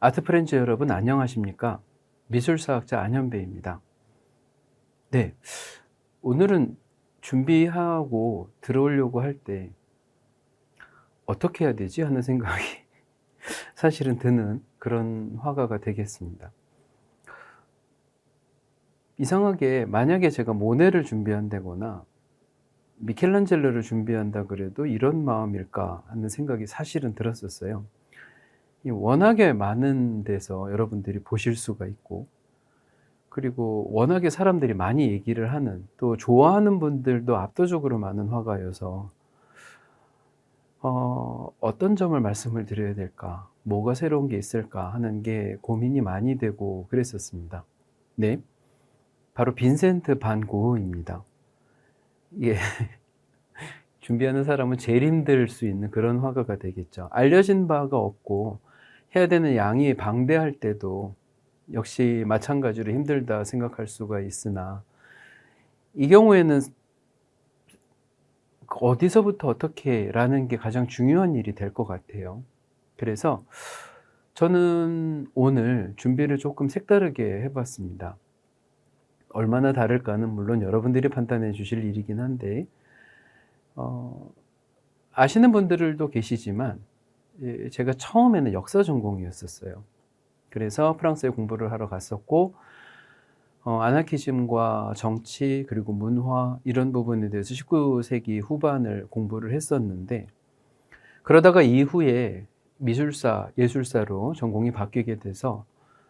아트프렌즈 여러분 안녕하십니까? 미술사학자 안현배입니다. 네, 오늘은 준비하고 들어오려고 할 때 어떻게 해야 되지? 하는 생각이 사실은 드는 그런 화가가 되겠습니다. 이상하게 만약에 제가 모네를 준비한다거나 미켈란젤로를 준비한다 그래도 이런 마음일까 하는 생각이 사실은 들었었어요. 워낙에 많은 데서 여러분들이 보실 수가 있고, 그리고 워낙에 사람들이 많이 얘기를 하는, 또 좋아하는 분들도 압도적으로 많은 화가여서 어떤 점을 말씀을 드려야 될까, 뭐가 새로운 게 있을까 하는 게 고민이 많이 되고 그랬었습니다. 네, 바로 빈센트 반 고흐입니다. 예, 준비하는 사람은 제일 힘들 수 있는 그런 화가가 되겠죠. 알려진 바가 없고 해야 되는 양이 방대할 때도 역시 마찬가지로 힘들다 생각할 수가 있으나, 이 경우에는 어디서부터 어떻게 라는 게 가장 중요한 일이 될 것 같아요. 그래서 저는 오늘 준비를 조금 색다르게 해봤습니다. 얼마나 다를까는 물론 여러분들이 판단해 주실 일이긴 한데, 아시는 분들도 계시지만, 제가 처음에는 역사 전공이었었어요. 그래서 프랑스에 공부를 하러 갔었고, 아나키즘과 정치 그리고 문화 이런 부분에 대해서 19세기 후반을 공부를 했었는데, 그러다가 이후에 미술사, 예술사로 전공이 바뀌게 돼서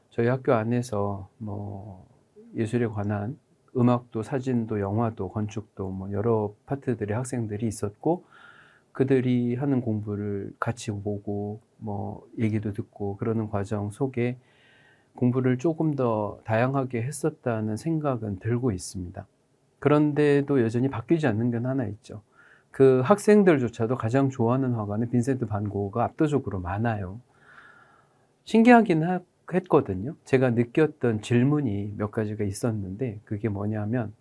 저희 학교 안에서 뭐 예술에 관한 음악도 사진도 영화도 건축도 뭐 여러 파트들의 학생들이 있었고, 그들이 하는 공부를 같이 보고 뭐 얘기도 듣고 그러는 과정 속에 공부를 조금 더 다양하게 했었다는 생각은 들고 있습니다. 그런데도 여전히 바뀌지 않는 건 하나 있죠. 그 학생들조차도 가장 좋아하는 화가는 빈센트 반 고흐가 압도적으로 많아요. 신기하긴 했거든요. 제가 느꼈던 질문이 몇 가지가 있었는데, 그게 뭐냐면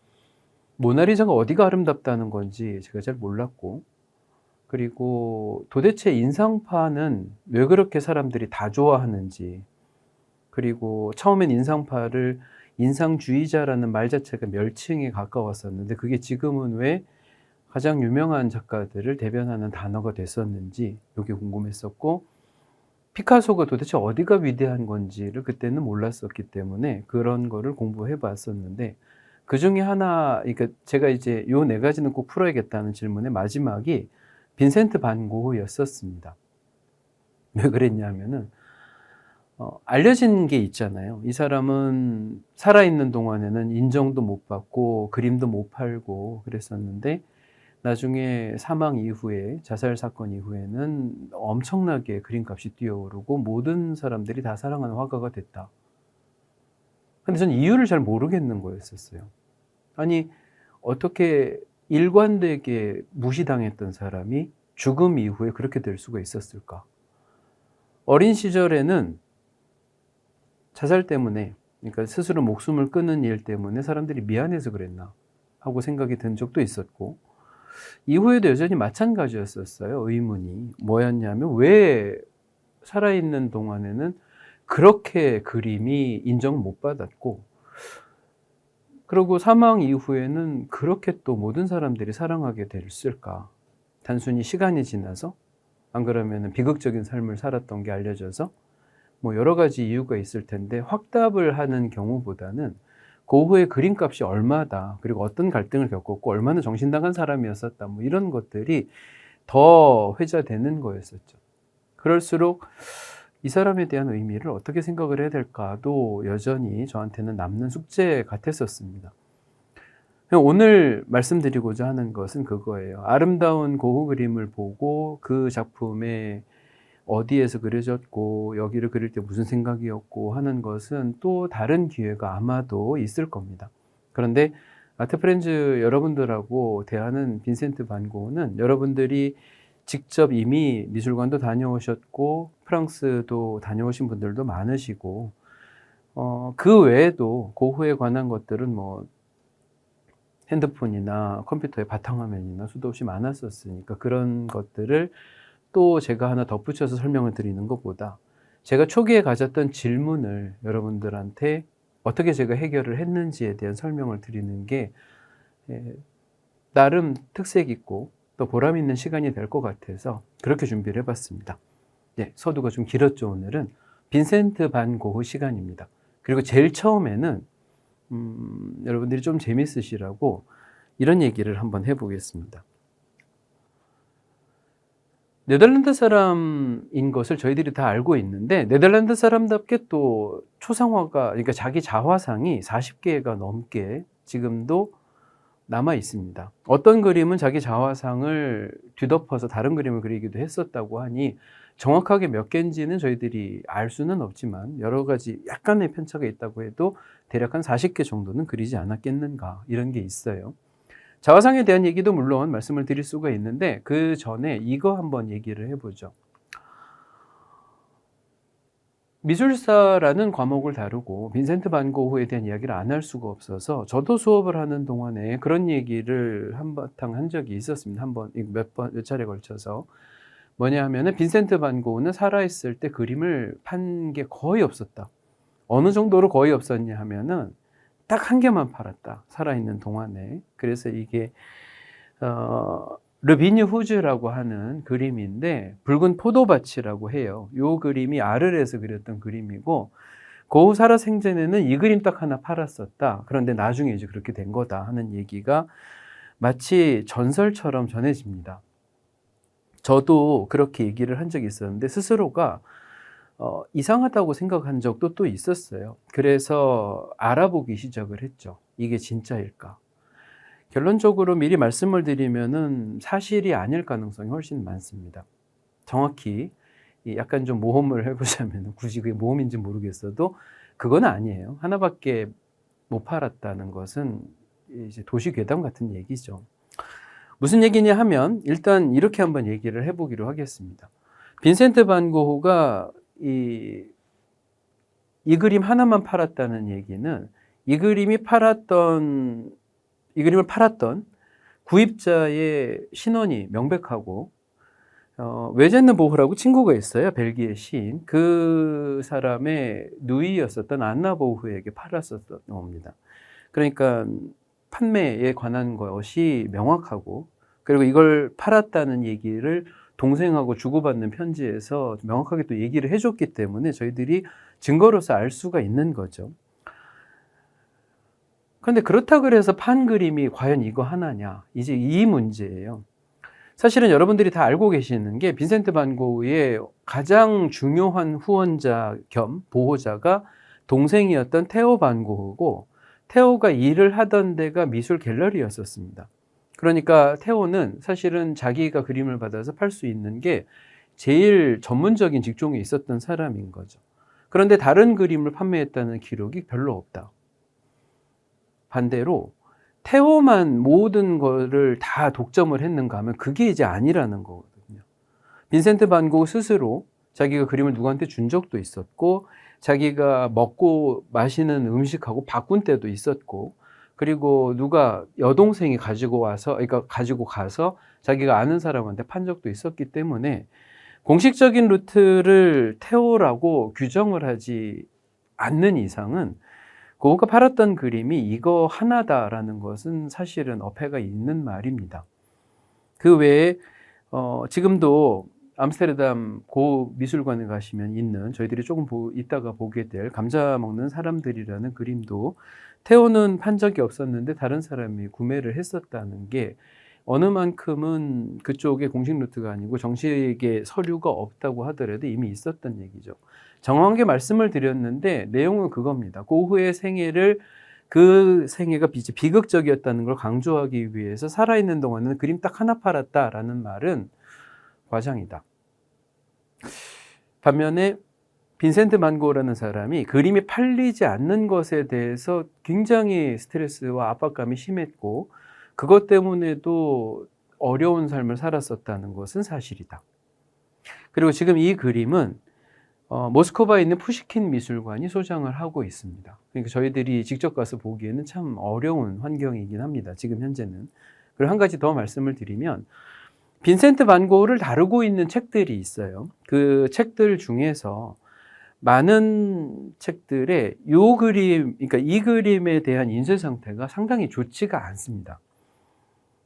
모나리자가 어디가 아름답다는 건지 제가 잘 몰랐고, 그리고 도대체 인상파는 왜 그렇게 사람들이 다 좋아하는지, 그리고 처음엔 인상파를 인상주의자라는 말 자체가 멸칭에 가까웠었는데 그게 지금은 왜 가장 유명한 작가들을 대변하는 단어가 됐었는지 이게 궁금했었고, 피카소가 도대체 어디가 위대한 건지를 그때는 몰랐었기 때문에 그런 거를 공부해 봤었는데, 그 중에 하나, 그러니까 제가 이제 요 네 가지는 꼭 풀어야겠다는 질문의 마지막이 빈센트 반 고흐였었습니다. 왜 그랬냐면은 알려진 게 있잖아요. 이 사람은 살아있는 동안에는 인정도 못 받고 그림도 못 팔고 그랬었는데, 나중에 사망 이후에, 자살 사건 이후에는 엄청나게 그림값이 뛰어오르고 모든 사람들이 다 사랑하는 화가가 됐다. 근데 저는 이유를 잘 모르겠는 거였었어요. 아니, 어떻게 일관되게 무시당했던 사람이 죽음 이후에 그렇게 될 수가 있었을까? 어린 시절에는 자살 때문에, 그러니까 스스로 목숨을 끊는 일 때문에 사람들이 미안해서 그랬나 하고 생각이 든 적도 있었고, 이후에도 여전히 마찬가지였었어요. 의문이 뭐였냐면 왜 살아있는 동안에는 그렇게 그림이 인정을 못 받았고, 그리고 사망 이후에는 그렇게 또 모든 사람들이 사랑하게 됐을까? 단순히 시간이 지나서? 안 그러면 비극적인 삶을 살았던 게 알려져서? 뭐 여러 가지 이유가 있을 텐데, 확답을 하는 경우보다는 고흐의 그림값이 얼마다, 그리고 어떤 갈등을 겪었고 얼마나 정신나간 사람이었었다, 뭐 이런 것들이 더 회자되는 거였었죠. 그럴수록 이 사람에 대한 의미를 어떻게 생각을 해야 될까도 여전히 저한테는 남는 숙제 같았었습니다. 오늘 말씀드리고자 하는 것은 그거예요. 아름다운 고흐 그림을 보고 그 작품에 어디에서 그려졌고 여기를 그릴 때 무슨 생각이었고 하는 것은 또 다른 기회가 아마도 있을 겁니다. 그런데 아트프렌즈 여러분들하고 대하는 빈센트 반 고흐는 여러분들이 직접 이미 미술관도 다녀오셨고 프랑스도 다녀오신 분들도 많으시고, 그 외에도 고흐에 관한 것들은 뭐 핸드폰이나 컴퓨터의 바탕화면이나 수도 없이 많았었으니까, 그런 것들을 또 제가 하나 덧붙여서 설명을 드리는 것보다 제가 초기에 가졌던 질문을 여러분들한테 어떻게 제가 해결을 했는지에 대한 설명을 드리는 게 나름 특색 있고 또 보람 있는 시간이 될 것 같아서 그렇게 준비를 해봤습니다. 네, 서두가 좀 길었죠. 오늘은 빈센트 반 고흐 시간입니다. 그리고 제일 처음에는 여러분들이 좀 재밌으시라고 이런 얘기를 한번 해보겠습니다. 네덜란드 사람인 것을 저희들이 다 알고 있는데 네덜란드 사람답게 또 초상화가 그러니까 자기 자화상이 40개가 넘게 지금도 남아 있습니다. 어떤 그림은 자기 자화상을 뒤덮어서 다른 그림을 그리기도 했었다고 하니 정확하게 몇 개인지는 저희들이 알 수는 없지만 여러 가지 약간의 편차가 있다고 해도 대략 한 40개 정도는 그리지 않았겠는가 이런 게 있어요. 자화상에 대한 얘기도 물론 말씀을 드릴 수가 있는데 그 전에 이거 한번 얘기를 해보죠. 미술사라는 과목을 다루고 빈센트 반 고흐에 대한 이야기를 안 할 수가 없어서 저도 수업을 하는 동안에 그런 얘기를 한바탕 한 적이 있었습니다. 몇 차례 걸쳐서. 뭐냐 하면은 빈센트 반 고흐는 살아있을 때 그림을 판 게 거의 없었다. 어느 정도로 거의 없었냐 하면은 딱 한 개만 팔았다. 살아있는 동안에. 그래서 이게 르비뉴 후즈라고 하는 그림인데 붉은 포도밭이라고 해요. 이 그림이 아르레에서 그렸던 그림이고 고흐 살아 생전에는 이 그림 딱 하나 팔았었다. 그런데 나중에 이제 그렇게 된 거다 하는 얘기가 마치 전설처럼 전해집니다. 저도 그렇게 얘기를 한 적이 있었는데 스스로가 이상하다고 생각한 적도 또 있었어요. 그래서 알아보기 시작을 했죠. 이게 진짜일까? 결론적으로 미리 말씀을 드리면은 사실이 아닐 가능성이 훨씬 많습니다. 정확히 약간 좀 모험을 해보자면 굳이 그게 모험인지 모르겠어도 그건 아니에요. 하나밖에 못 팔았다는 것은 이제 도시괴담 같은 얘기죠. 무슨 얘기냐 하면 일단 이렇게 한번 얘기를 해보기로 하겠습니다. 빈센트 반 고흐가 이 그림 하나만 팔았다는 얘기는 이 그림을 팔았던 구입자의 신원이 명백하고 외제는 보흐라고 친구가 있어요. 벨기에 시인. 그 사람의 누이였었던 안나 보흐에게 팔았었던 겁니다. 그러니까 판매에 관한 것이 명확하고 그리고 이걸 팔았다는 얘기를 동생하고 주고받는 편지에서 명확하게 또 얘기를 해줬기 때문에 저희들이 증거로서 알 수가 있는 거죠. 그런데 그렇다고 해서 판 그림이 과연 이거 하나냐? 이제 이 문제예요. 사실은 여러분들이 다 알고 계시는 게 빈센트 반 고흐의 가장 중요한 후원자 겸 보호자가 동생이었던 테오 반 고흐고 테오가 일을 하던 데가 미술 갤러리였었습니다. 그러니까 테오는 사실은 자기가 그림을 받아서 팔 수 있는 게 제일 전문적인 직종에 있었던 사람인 거죠. 그런데 다른 그림을 판매했다는 기록이 별로 없다. 반대로 테오만 모든 거를 다 독점을 했는가 하면 그게 이제 아니라는 거거든요. 빈센트 반 고흐 스스로 자기가 그림을 누구한테 준 적도 있었고 자기가 먹고 마시는 음식하고 바꾼 때도 있었고 그리고 누가 여동생이 가지고 가서 자기가 아는 사람한테 판 적도 있었기 때문에 공식적인 루트를 테오라고 규정을 하지 않는 이상은 고흐가 팔았던 그림이 이거 하나다라는 것은 사실은 어폐가 있는 말입니다. 그 외에 지금도 암스테르담 고 미술관에 가시면 있는 저희들이 조금 이따가 보게 될 감자 먹는 사람들이라는 그림도 테오는 판 적이 없었는데 다른 사람이 구매를 했었다는 게 어느 만큼은 그쪽에 공식 루트가 아니고 정식의 서류가 없다고 하더라도 이미 있었던 얘기죠. 정확하게 말씀을 드렸는데 내용은 그겁니다. 고흐의 생애를 그 생애가 비극적이었다는 걸 강조하기 위해서 살아있는 동안은 그림 딱 하나 팔았다라는 말은 과장이다. 반면에 빈센트 반 고흐라는 사람이 그림이 팔리지 않는 것에 대해서 굉장히 스트레스와 압박감이 심했고 그것 때문에도 어려운 삶을 살았었다는 것은 사실이다. 그리고 지금 이 그림은 모스크바에 있는 푸시킨 미술관이 소장을 하고 있습니다. 그러니까 저희들이 직접 가서 보기에는 참 어려운 환경이긴 합니다. 지금 현재는. 그리고 한 가지 더 말씀을 드리면 빈센트 반 고흐를 다루고 있는 책들이 있어요. 그 책들 중에서 많은 책들에 요 그림, 그러니까 이 그림에 대한 인쇄 상태가 상당히 좋지가 않습니다.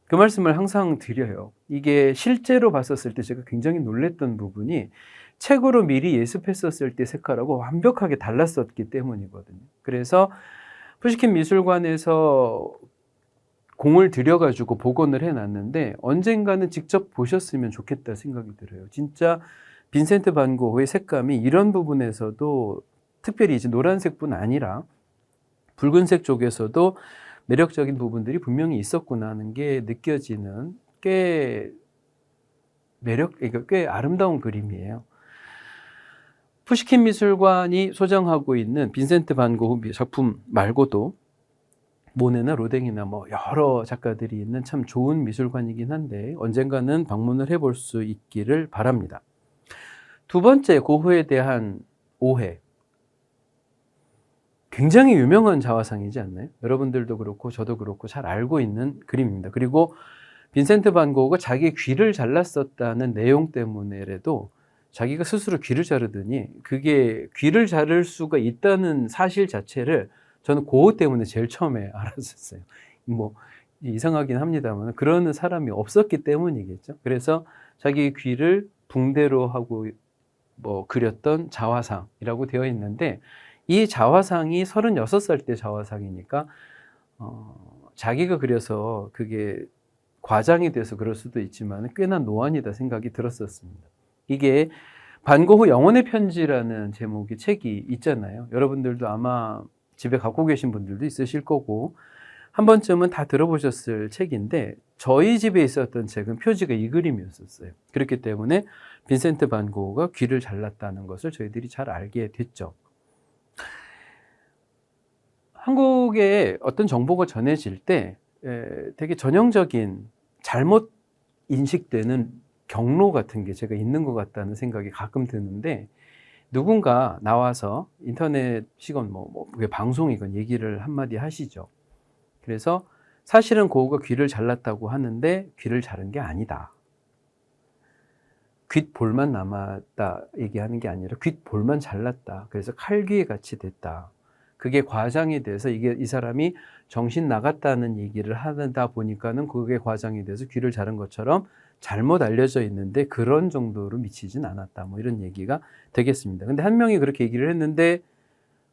그 말씀을 항상 드려요. 이게 실제로 봤었을 때 제가 굉장히 놀랬던 부분이 책으로 미리 예습했었을 때 색깔하고 완벽하게 달랐었기 때문이거든요. 그래서 푸시킨 미술관에서 공을 들여가지고 복원을 해놨는데 언젠가는 직접 보셨으면 좋겠다 생각이 들어요. 진짜 빈센트 반 고흐의 색감이 이런 부분에서도 특별히 이제 노란색뿐 아니라 붉은색 쪽에서도 매력적인 부분들이 분명히 있었구나 하는 게 느껴지는 꽤 그러니까 꽤 아름다운 그림이에요. 푸시킨 미술관이 소장하고 있는 빈센트 반 고흐 작품 말고도 모네나 로댕이나 뭐 여러 작가들이 있는 참 좋은 미술관이긴 한데 언젠가는 방문을 해볼 수 있기를 바랍니다. 두 번째, 고흐에 대한 오해. 굉장히 유명한 자화상이지 않나요? 여러분들도 그렇고 저도 그렇고 잘 알고 있는 그림입니다. 그리고 빈센트 반 고흐가 자기 귀를 잘랐었다는 내용 때문에라도 자기가 스스로 귀를 자르더니 그게 귀를 자를 수가 있다는 사실 자체를 저는 고흐 때문에 제일 처음에 알았었어요. 뭐 이상하긴 합니다만 그러는 사람이 없었기 때문이겠죠. 그래서 자기 귀를 붕대로 하고 뭐 그렸던 자화상이라고 되어 있는데 이 자화상이 36살 때 자화상이니까 자기가 그려서 그게 과장이 돼서 그럴 수도 있지만 꽤나 노안이다 생각이 들었었습니다. 이게 반 고흐 영혼의 편지라는 제목의 책이 있잖아요. 여러분들도 아마 집에 갖고 계신 분들도 있으실 거고 한 번쯤은 다 들어보셨을 책인데 저희 집에 있었던 책은 표지가 이 그림이었었어요. 그렇기 때문에 빈센트 반 고흐가 귀를 잘랐다는 것을 저희들이 잘 알게 됐죠. 한국에 어떤 정보가 전해질 때 되게 전형적인 잘못 인식되는 경로 같은 게 제가 있는 것 같다는 생각이 가끔 드는데 누군가 나와서 인터넷이건 뭐 방송이건 얘기를 한마디 하시죠. 그래서 사실은 고흐가 귀를 잘랐다고 하는데 귀를 자른 게 아니다. 귓볼만 남았다 얘기하는 게 아니라 귓볼만 잘랐다. 그래서 칼귀에 같이 됐다. 그게 과장이 돼서 이 사람이 정신 나갔다는 얘기를 하다 보니까는 그게 과장이 돼서 귀를 자른 것처럼 잘못 알려져 있는데 그런 정도로 미치진 않았다. 뭐 이런 얘기가 되겠습니다. 근데 한 명이 그렇게 얘기를 했는데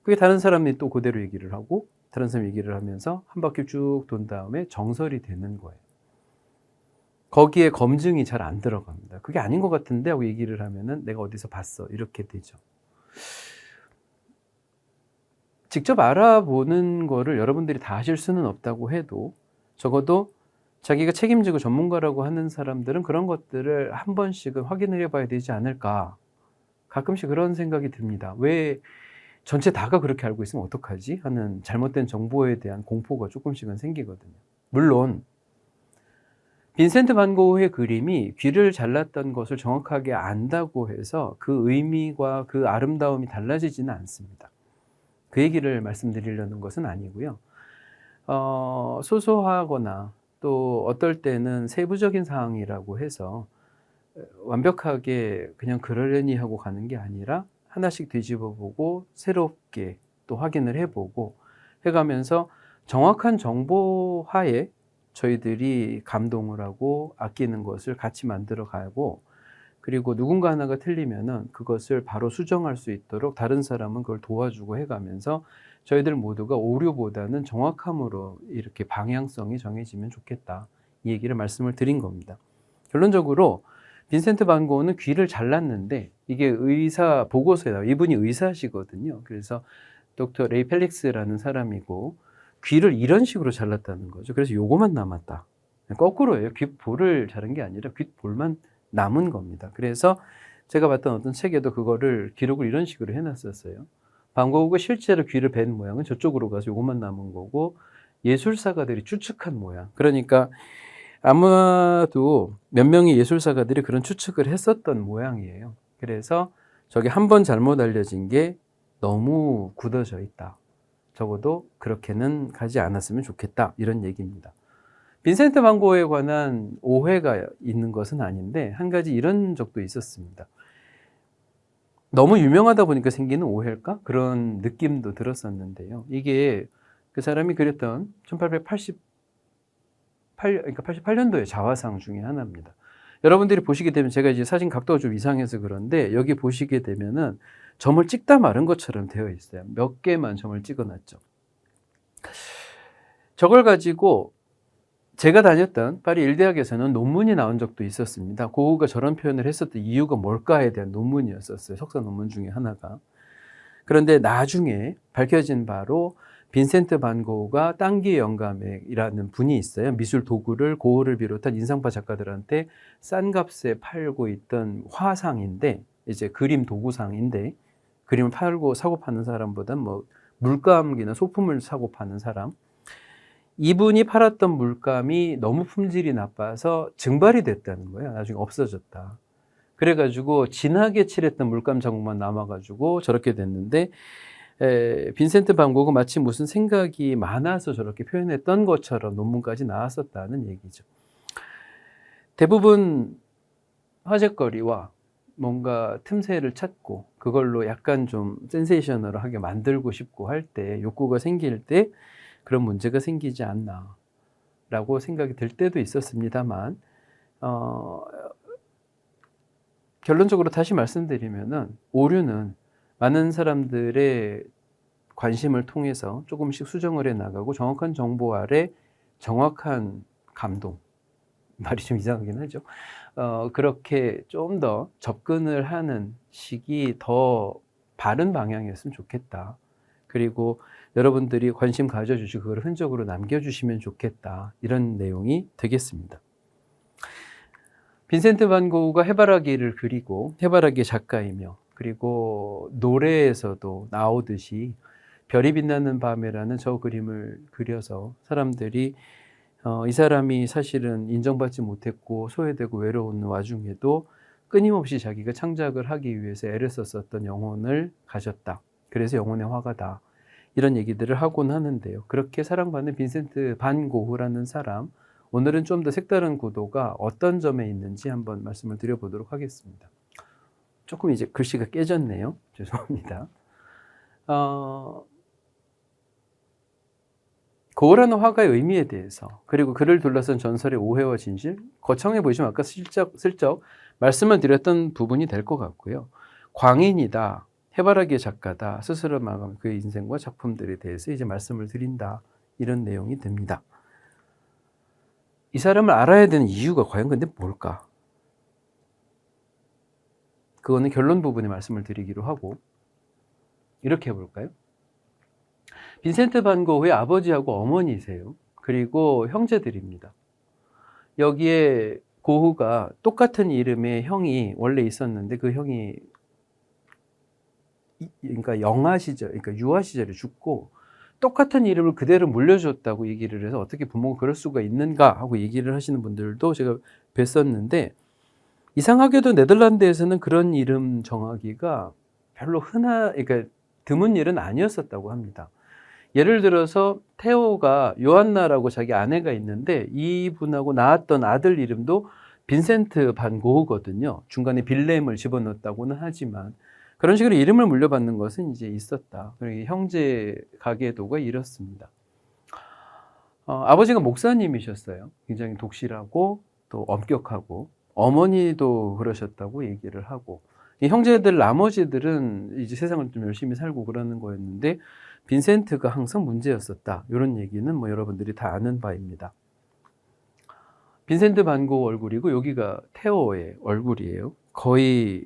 그게 다른 사람이 또 그대로 얘기를 하고 다른 사람이 얘기를 하면서 한 바퀴 쭉 돈 다음에 정설이 되는 거예요. 거기에 검증이 잘 안 들어갑니다. 그게 아닌 것 같은데 하고 얘기를 하면은 내가 어디서 봤어. 이렇게 되죠. 직접 알아보는 거를 여러분들이 다 하실 수는 없다고 해도 적어도 자기가 책임지고 전문가라고 하는 사람들은 그런 것들을 한 번씩은 확인을 해봐야 되지 않을까. 가끔씩 그런 생각이 듭니다. 왜 전체 다가 그렇게 알고 있으면 어떡하지? 하는 잘못된 정보에 대한 공포가 조금씩은 생기거든요. 물론 빈센트 반 고흐의 그림이 귀를 잘랐던 것을 정확하게 안다고 해서 그 의미와 그 아름다움이 달라지지는 않습니다. 그 얘기를 말씀드리려는 것은 아니고요. 소소하거나 또 어떨 때는 세부적인 사항이라고 해서 완벽하게 그냥 그러려니 하고 가는 게 아니라 하나씩 뒤집어보고 새롭게 또 확인을 해보고 해가면서 정확한 정보 하에 저희들이 감동을 하고 아끼는 것을 같이 만들어 가고 그리고 누군가 하나가 틀리면은 그것을 바로 수정할 수 있도록 다른 사람은 그걸 도와주고 해가면서 저희들 모두가 오류보다는 정확함으로 이렇게 방향성이 정해지면 좋겠다. 이 얘기를 말씀을 드린 겁니다. 결론적으로 빈센트 반 고흐는 귀를 잘랐는데 이게 의사 보고서에 나와요. 이분이 의사시거든요. 그래서 닥터 레이 펠릭스라는 사람이고 귀를 이런 식으로 잘랐다는 거죠. 그래서 요거만 남았다. 거꾸로예요. 귓볼을 자른 게 아니라 귓볼만 남은 겁니다. 그래서 제가 봤던 어떤 책에도 그거를 기록을 이런 식으로 해놨었어요. 반 고흐가 실제로 귀를 벤 모양은 저쪽으로 가서 요것만 남은 거고 예술사가들이 추측한 모양. 그러니까 아마도 몇 명의 예술사가들이 그런 추측을 했었던 모양이에요. 그래서 저게 한 번 잘못 알려진 게 너무 굳어져 있다. 적어도 그렇게는 가지 않았으면 좋겠다. 이런 얘기입니다. 빈센트 반 고흐에 관한 오해가 있는 것은 아닌데 한 가지 이런 적도 있었습니다. 너무 유명하다 보니까 생기는 오해일까? 그런 느낌도 들었었는데요. 이게 그 사람이 그렸던 88년도의 자화상 중에 하나입니다. 여러분들이 보시게 되면 제가 이제 사진 각도가 좀 이상해서 그런데 여기 보시게 되면은 점을 찍다 마른 것처럼 되어 있어요. 몇 개만 점을 찍어 놨죠. 저걸 가지고 제가 다녔던 파리 일대학에서는 논문이 나온 적도 있었습니다. 고흐가 저런 표현을 했었던 이유가 뭘까에 대한 논문이었었어요. 석사 논문 중에 하나가. 그런데 나중에 밝혀진 바로 빈센트 반 고흐가 땅기의 영감이라는 분이 있어요. 미술 도구를 고흐를 비롯한 인상파 작가들한테 싼 값에 팔고 있던 화상인데, 이제 그림 도구상인데, 그림을 팔고 사고 파는 사람보다 뭐 물감이나 소품을 사고 파는 사람, 이분이 팔았던 물감이 너무 품질이 나빠서 증발이 됐다는 거예요. 나중에 없어졌다. 그래가지고 진하게 칠했던 물감 자국만 남아가지고 저렇게 됐는데, 빈센트 반 고흐가 마치 무슨 생각이 많아서 저렇게 표현했던 것처럼 논문까지 나왔었다는 얘기죠. 대부분 화제거리와 뭔가 틈새를 찾고 그걸로 약간 좀 센세이셔널하게 만들고 싶고 할 때, 욕구가 생길 때 그런 문제가 생기지 않나 라고 생각이 들 때도 있었습니다만, 결론적으로 다시 말씀드리면은 오류는 많은 사람들의 관심을 통해서 조금씩 수정을 해 나가고 정확한 정보 아래 정확한 감동, 말이 좀 이상하긴 하죠. 그렇게 좀 더 접근을 하는 식이 더 바른 방향이었으면 좋겠다. 그리고 여러분들이 관심 가져주시고 그걸 흔적으로 남겨주시면 좋겠다. 이런 내용이 되겠습니다. 빈센트 반 고흐가 해바라기를 그리고 해바라기 작가이며, 그리고 노래에서도 나오듯이 별이 빛나는 밤에라는 저 그림을 그려서 사람들이 이 사람이 사실은 인정받지 못했고 소외되고 외로운 와중에도 끊임없이 자기가 창작을 하기 위해서 애를 썼었던 영혼을 가졌다. 그래서 영혼의 화가다. 이런 얘기들을 하곤 하는데요. 그렇게 사랑받는 빈센트 반 고흐라는 사람, 오늘은 좀 더 색다른 구도가 어떤 점에 있는지 한번 말씀을 드려보도록 하겠습니다. 조금 이제 글씨가 깨졌네요. 죄송합니다. 고흐라는 화가의 의미에 대해서, 그리고 그를 둘러싼 전설의 오해와 진실, 거창해 보이지만 아까 슬쩍 말씀을 드렸던 부분이 될 것 같고요. 광인이다, 해바라기의 작가다, 스스로 마감 그의 인생과 작품들에 대해서 이제 말씀을 드린다, 이런 내용이 됩니다. 이 사람을 알아야 되는 이유가 과연 근데 뭘까? 그거는 결론 부분에 말씀을 드리기로 하고, 이렇게 해볼까요? 빈센트 반 고흐의 아버지하고 어머니세요. 그리고 형제들입니다. 여기에 고흐가 똑같은 이름의 형이 원래 있었는데 그 형이 그러니까 영아 시절, 그러니까 유아 시절에 죽고 똑같은 이름을 그대로 물려줬다고 얘기를 해서 어떻게 부모가 그럴 수가 있는가 하고 얘기를 하시는 분들도 제가 뵀었는데, 이상하게도 네덜란드에서는 그런 이름 정하기가 별로 그러니까 드문 일은 아니었었다고 합니다. 예를 들어서 테오가 요한나라고 자기 아내가 있는데 이분하고 낳았던 아들 이름도 빈센트 반 고흐거든요. 중간에 빌렘을 집어넣었다고는 하지만 그런 식으로 이름을 물려받는 것은 이제 있었다. 그리고 형제 가계도가 이렇습니다. 아버지가 목사님이셨어요. 굉장히 독실하고 또 엄격하고, 어머니도 그러셨다고 얘기를 하고, 이 형제들 나머지들은 이제 세상을 좀 열심히 살고 그러는 거였는데 빈센트가 항상 문제였었다. 이런 얘기는 뭐 여러분들이 다 아는 바입니다. 빈센트 반 고흐 얼굴이고 여기가 테오의 얼굴이에요. 거의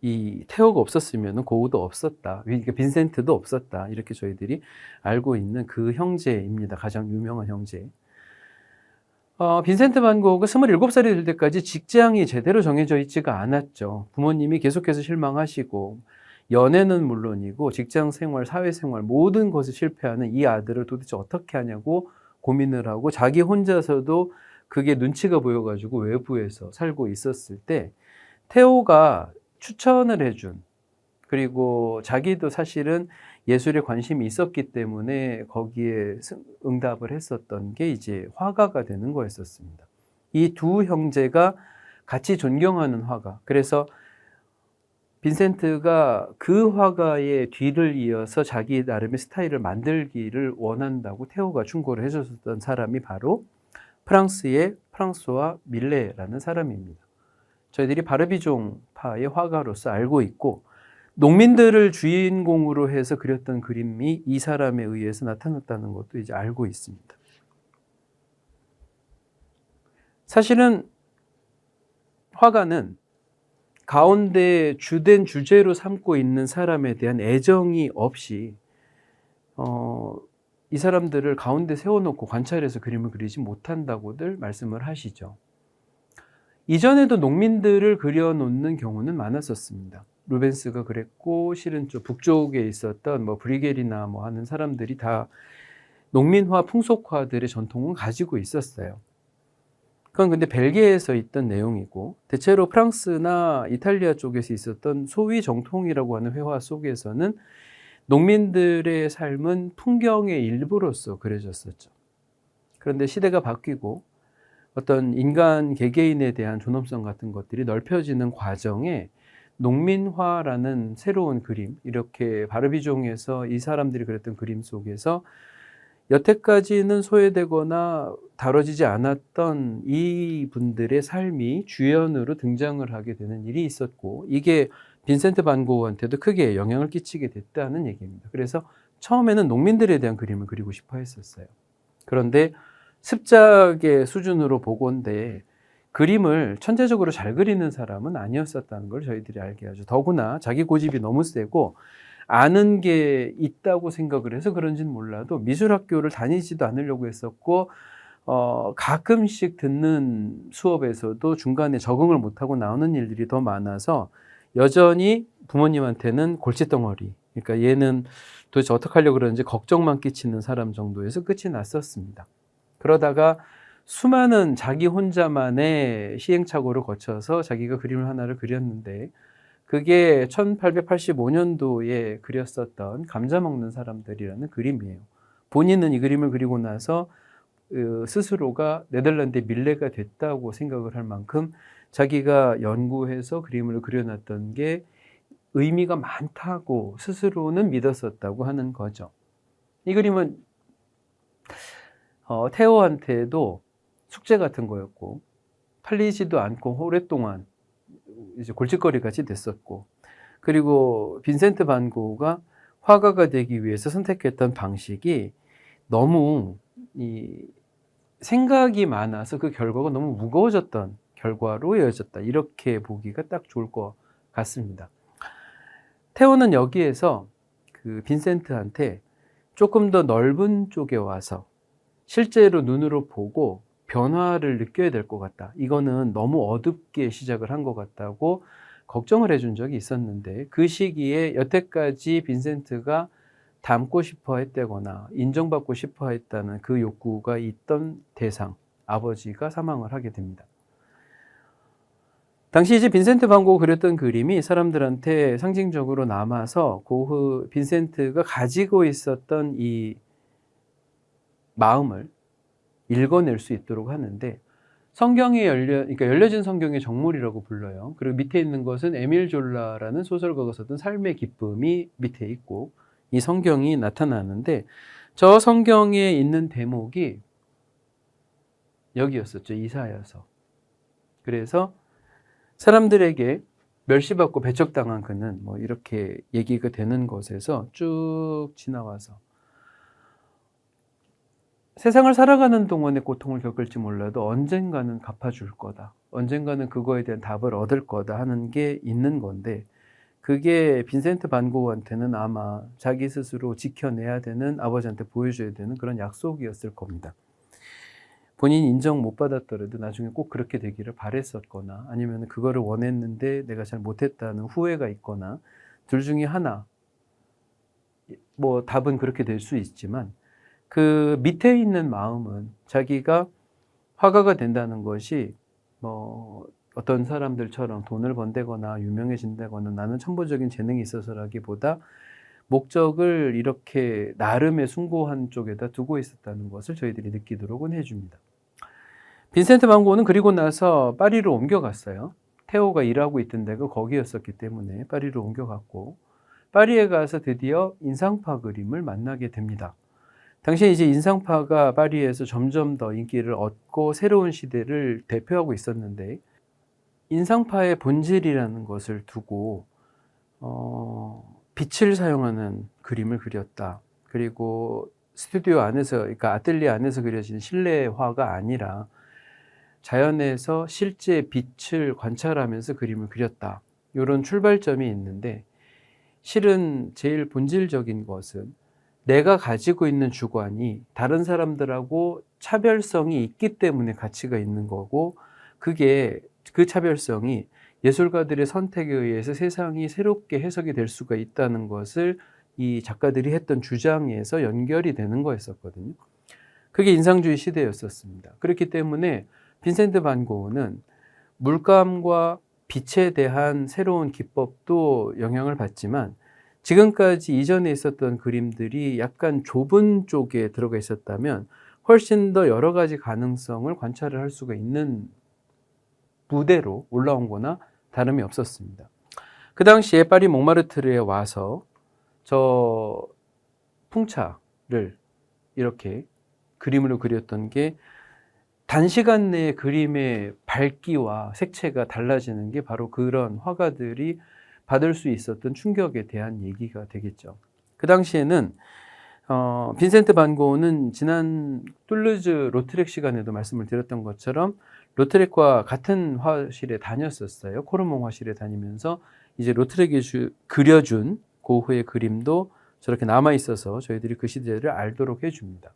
이 테오가 없었으면 고흐도 없었다. 그러니까 빈센트도 없었다. 이렇게 저희들이 알고 있는 그 형제입니다. 가장 유명한 형제. 빈센트 반 고흐가 27살이 될 때까지 직장이 제대로 정해져 있지가 않았죠. 부모님이 계속해서 실망하시고, 연애는 물론이고 직장 생활, 사회 생활 모든 것에 실패하는 이 아들을 도대체 어떻게 하냐고 고민을 하고, 자기 혼자서도 그게 눈치가 보여가지고 외부에서 살고 있었을 때 테오가 추천을 해준, 그리고 자기도 사실은 예술에 관심이 있었기 때문에 거기에 응답을 했었던 게 이제 화가가 되는 거였었습니다. 이 두 형제가 같이 존경하는 화가. 그래서 빈센트가 그 화가의 뒤를 이어서 자기 나름의 스타일을 만들기를 원한다고 테오가 충고를 해줬던 사람이 바로 프랑스의 프랑스와 밀레라는 사람입니다. 저희들이 바르비종파의 화가로서 알고 있고 농민들을 주인공으로 해서 그렸던 그림이 이 사람에 의해서 나타났다는 것도 이제 알고 있습니다. 사실은 화가는 가운데 주된 주제로 삼고 있는 사람에 대한 애정이 없이 이 사람들을 가운데 세워놓고 관찰해서 그림을 그리지 못한다고들 말씀을 하시죠. 이전에도 농민들을 그려놓는 경우는 많았었습니다. 루벤스가 그랬고 실은 저 북쪽에 있었던 브리겔이나 하는 사람들이 다 농민화, 풍속화들의 전통은 가지고 있었어요. 그건 근데 벨기에에서 있던 내용이고 대체로 프랑스나 이탈리아 쪽에서 있었던 소위 정통이라고 하는 회화 속에서는 농민들의 삶은 풍경의 일부로서 그려졌었죠. 그런데 시대가 바뀌고 어떤 인간 개개인에 대한 존엄성 같은 것들이 넓혀지는 과정에 농민화라는 새로운 그림, 이렇게 바르비종에서 이 사람들이 그렸던 그림 속에서 여태까지는 소외되거나 다뤄지지 않았던 이 분들의 삶이 주연으로 등장을 하게 되는 일이 있었고 이게 빈센트 반 고흐한테도 크게 영향을 끼치게 됐다는 얘기입니다. 그래서 처음에는 농민들에 대한 그림을 그리고 싶어 했었어요. 그런데 습작의 수준으로 보건대 그림을 천재적으로 잘 그리는 사람은 아니었었다는 걸 저희들이 알게 하죠. 더구나 자기 고집이 너무 세고 아는 게 있다고 생각을 해서 그런지는 몰라도 미술학교를 다니지도 않으려고 했었고 가끔씩 듣는 수업에서도 중간에 적응을 못하고 나오는 일들이 더 많아서 여전히 부모님한테는 골칫덩어리, 그러니까 얘는 도대체 어떻게 하려고 그러는지 걱정만 끼치는 사람 정도에서 끝이 났었습니다. 그러다가 수많은 자기 혼자만의 시행착오를 거쳐서 자기가 그림을 하나를 그렸는데 그게 1885년도에 그렸었던 감자 먹는 사람들이라는 그림이에요. 본인은 이 그림을 그리고 나서 스스로가 네덜란드의 밀레가 됐다고 생각을 할 만큼 자기가 연구해서 그림을 그려놨던 게 의미가 많다고 스스로는 믿었었다고 하는 거죠. 이 그림은 테오한테도 숙제 같은 거였고 팔리지도 않고 오랫동안 이제 골칫거리 같이 됐었고 그리고 빈센트 반 고흐가 화가가 되기 위해서 선택했던 방식이 너무 생각이 많아서 그 결과가 너무 무거워졌던 결과로 이어졌다. 이렇게 보기가 딱 좋을 것 같습니다. 테오는 여기에서 그 빈센트한테 조금 더 넓은 쪽에 와서 실제로 눈으로 보고 변화를 느껴야 될 것 같다. 이거는 너무 어둡게 시작을 한 것 같다고 걱정을 해준 적이 있었는데 그 시기에 여태까지 빈센트가 닮고 싶어 했다거나 인정받고 싶어 했다는 그 욕구가 있던 대상, 아버지가 사망을 하게 됩니다. 당시 이제 빈센트 반 고흐가 그렸던 그림이 사람들한테 상징적으로 남아서 빈센트가 가지고 있었던 이 마음을 읽어낼 수 있도록 하는데 성경이 그러니까 열려진 성경의 정물이라고 불러요. 그리고 밑에 있는 것은 에밀 졸라라는 소설가가 썼던 삶의 기쁨이 밑에 있고 이 성경이 나타나는데 저 성경에 있는 대목이 여기였었죠. 이사야서. 그래서 사람들에게 멸시받고 배척당한 그는 이렇게 얘기가 되는 것에서 쭉 지나와서 세상을 살아가는 동안의 고통을 겪을지 몰라도 언젠가는 갚아줄 거다. 언젠가는 그거에 대한 답을 얻을 거다 하는 게 있는 건데 그게 빈센트 반 고흐한테는 아마 자기 스스로 지켜내야 되는 아버지한테 보여줘야 되는 그런 약속이었을 겁니다. 본인이 인정 못 받았더라도 나중에 꼭 그렇게 되기를 바랬었거나 아니면 그거를 원했는데 내가 잘 못했다는 후회가 있거나 둘 중에 하나 답은 그렇게 될 수 있지만 그 밑에 있는 마음은 자기가 화가가 된다는 것이 어떤 사람들처럼 돈을 번다거나 유명해진다거나 나는 천부적인 재능이 있어서라기보다 목적을 이렇게 나름의 숭고한 쪽에다 두고 있었다는 것을 저희들이 느끼도록은 해줍니다. 빈센트 반 고흐는 그리고 나서 파리로 옮겨갔어요. 테오가 일하고 있던 데가 거기였었기 때문에 파리로 옮겨갔고, 파리에 가서 드디어 인상파 그림을 만나게 됩니다. 당시에 이제 인상파가 파리에서 점점 더 인기를 얻고 새로운 시대를 대표하고 있었는데, 인상파의 본질이라는 것을 두고 빛을 사용하는 그림을 그렸다. 그리고 스튜디오 안에서, 그러니까 아틀리에 안에서 그려진 실내화가 아니라 자연에서 실제 빛을 관찰하면서 그림을 그렸다. 이런 출발점이 있는데, 실은 제일 본질적인 것은 내가 가지고 있는 주관이 다른 사람들하고 차별성이 있기 때문에 가치가 있는 거고, 그게 그 차별성이 예술가들의 선택에 의해서 세상이 새롭게 해석이 될 수가 있다는 것을 이 작가들이 했던 주장에서 연결이 되는 거였었거든요. 그게 인상주의 시대였었습니다. 그렇기 때문에 빈센트 반 고흐는 물감과 빛에 대한 새로운 기법도 영향을 받지만, 지금까지 이전에 있었던 그림들이 약간 좁은 쪽에 들어가 있었다면 훨씬 더 여러 가지 가능성을 관찰을 할 수가 있는 무대로 올라온 거나 다름이 없었습니다. 그 당시에 파리 몽마르트르에 와서 저 풍차를 이렇게 그림으로 그렸던 게, 단시간 내에 그림의 밝기와 색채가 달라지는 게 바로 그런 화가들이 받을 수 있었던 충격에 대한 얘기가 되겠죠. 그 당시에는 빈센트 반 고흐는 지난 툴루즈 로트렉 시간에도 말씀을 드렸던 것처럼 로트렉과 같은 화실에 다녔었어요. 코르몽 화실에 다니면서 이제 로트렉이 그려준 고흐의 그림도 저렇게 남아 있어서 저희들이 그 시대를 알도록 해줍니다.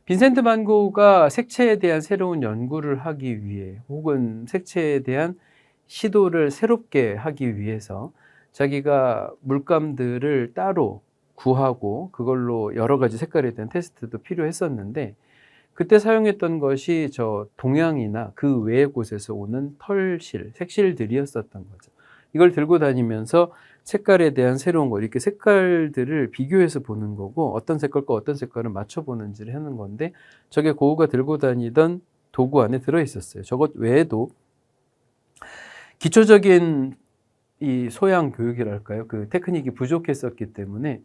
빈센트 반 고흐가 색채에 대한 새로운 연구를 하기 위해, 혹은 색채에 대한 시도를 새롭게 하기 위해서 자기가 물감들을 따로 구하고 그걸로 여러 가지 색깔에 대한 테스트도 필요했었는데, 그때 사용했던 것이 저 동양이나 그 외의 곳에서 오는 털실, 색실들이었었던 거죠. 이걸 들고 다니면서 색깔에 대한 새로운 거, 이렇게 색깔들을 비교해서 보는 거고, 어떤 색깔과 어떤 색깔을 맞춰보는지를 하는 건데, 저게 고흐가 들고 다니던 도구 안에 들어있었어요. 저것 외에도 기초적인 이 소양 교육이랄까요? 그 테크닉이 부족했었기 때문에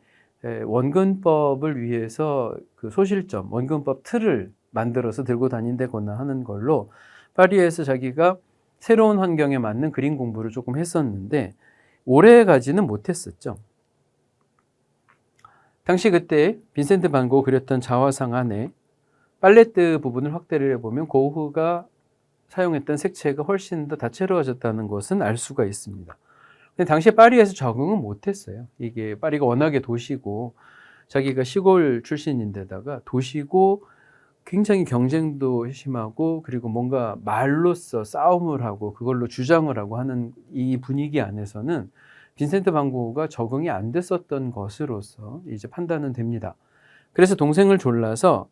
원근법을 위해서 그 소실점, 원근법 틀을 만들어서 들고 다닌다거나 하는 걸로 파리에서 자기가 새로운 환경에 맞는 그림 공부를 조금 했었는데, 오래 가지는 못했었죠. 당시 그때 빈센트 반 고흐 그렸던 자화상 안에 팔레트 부분을 확대를 해보면 고흐가 사용했던 색채가 훨씬 더 다채로워졌다는 것은 알 수가 있습니다. 근데 당시에 파리에서 적응은 못했어요. 이게 파리가 워낙에 도시고, 자기가 시골 출신인데다가 도시고 굉장히 경쟁도 심하고, 그리고 뭔가 말로써 싸움을 하고 그걸로 주장을 하고 하는 이 분위기 안에서는 빈센트 반 고흐가 적응이 안 됐었던 것으로서 이제 판단은 됩니다. 그래서 동생을 졸라서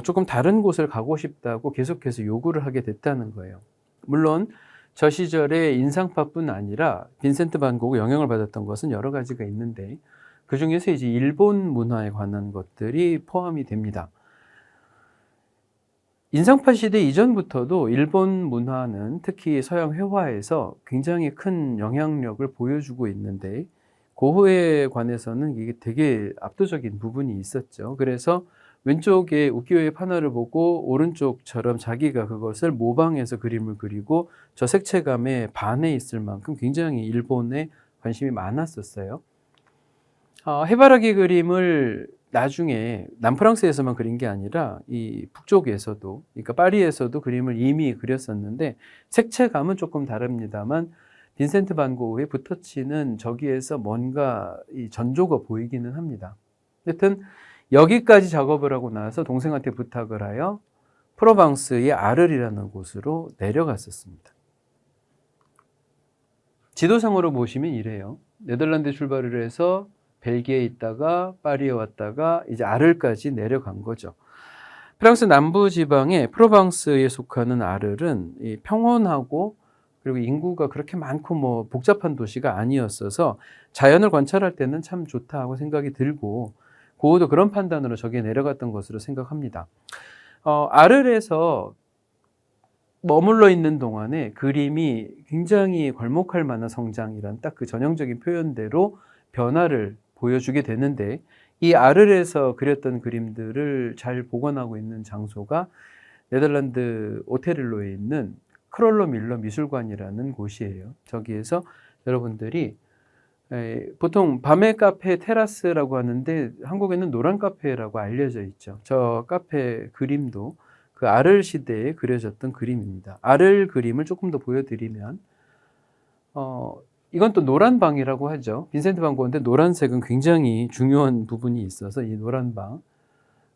조금 다른 곳을 가고 싶다고 계속해서 요구를 하게 됐다는 거예요. 물론 저 시절에 인상파뿐 아니라 빈센트 반 고흐 영향을 받았던 것은 여러 가지가 있는데, 그 중에서 이제 일본 문화에 관한 것들이 포함이 됩니다. 인상파 시대 이전부터도 일본 문화는 특히 서양 회화에서 굉장히 큰 영향력을 보여주고 있는데, 고흐에 관해서는 이게 되게 압도적인 부분이 있었죠. 그래서 왼쪽에 우키요의 판화를 보고 오른쪽처럼 자기가 그것을 모방해서 그림을 그리고 저 색채감에 반해 있을 만큼 굉장히 일본에 관심이 많았었어요. 해바라기 그림을 나중에 남프랑스에서만 그린 게 아니라 이 북쪽에서도, 그러니까 파리에서도 그림을 이미 그렸었는데 색채감은 조금 다릅니다만 빈센트 반 고흐의 붓터치는 저기에서 뭔가 이 전조가 보이기는 합니다. 하여튼 여기까지 작업을 하고 나서 동생한테 부탁을 하여 프로방스의 아르이라는 곳으로 내려갔었습니다. 지도상으로 보시면 이래요. 네덜란드 출발을 해서 벨기에에 있다가 파리에 왔다가 이제 아르까지 내려간 거죠. 프랑스 남부 지방의 프로방스에 속하는 아르는 평온하고, 그리고 인구가 그렇게 많고 뭐 복잡한 도시가 아니었어서 자연을 관찰할 때는 참 좋다고 생각이 들고, 고흐도 그런 판단으로 저기에 내려갔던 것으로 생각합니다. 아르에서 머물러 있는 동안에 그림이 굉장히 괄목할 만한 성장이란 딱 그 전형적인 표현대로 변화를 보여주게 되는데, 이 아르에서 그렸던 그림들을 잘 보관하고 있는 장소가 네덜란드 오테릴로에 있는 크롤로 밀러 미술관이라는 곳이에요. 저기에서 여러분들이 보통 밤의 카페 테라스라고 하는데 한국에는 노란 카페라고 알려져 있죠. 저 카페 그림도 그 아를 시대에 그려졌던 그림입니다. 아를 그림을 조금 더 보여드리면 이건 또 노란 방이라고 하죠. 빈센트 반 고흐인데 노란색은 굉장히 중요한 부분이 있어서 이 노란 방,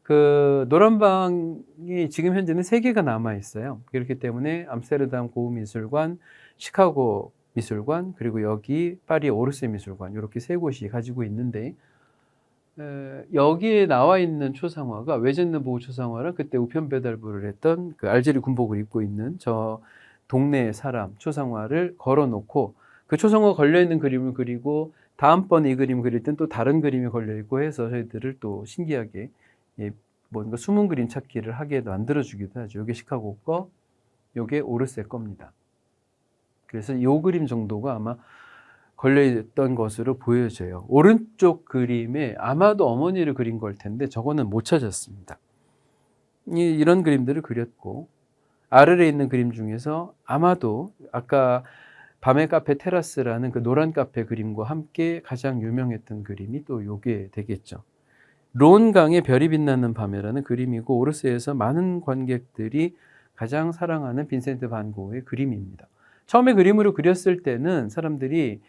그 노란 방이 지금 현재는 3개가 남아 있어요. 그렇기 때문에 암스테르담 고흐 미술관, 시카고 미술관, 그리고 여기 파리 오르세 미술관, 이렇게 3곳이 가지고 있는데, 여기에 나와 있는 초상화가 외젠느 보흐 초상화를 그때 우편 배달부를 했던 그 알제리 군복을 입고 있는 저 동네 사람 초상화를 걸어놓고 그 초상화 걸려있는 그림을 그리고 다음번에 이 그림 그릴 땐 또 다른 그림이 걸려있고 해서 저희들을 또 신기하게 뭔가 숨은 그림 찾기를 하게 만들어주기도 하죠. 이게 시카고 거, 이게 오르세 겁니다. 그래서 이 그림 정도가 아마 걸려있던 것으로 보여져요. 오른쪽 그림에 아마도 어머니를 그린 걸 텐데 저거는 못 찾았습니다. 이런 그림들을 그렸고, 아르에 있는 그림 중에서 아마도 아까 밤의 카페 테라스라는 그 노란 카페 그림과 함께 가장 유명했던 그림이 또 요게 되겠죠. 론강의 별이 빛나는 밤이라는 그림이고, 오르세에서 많은 관객들이 가장 사랑하는 빈센트 반 고흐의 그림입니다. 처음에 그림으로 그렸을 때는 사람들이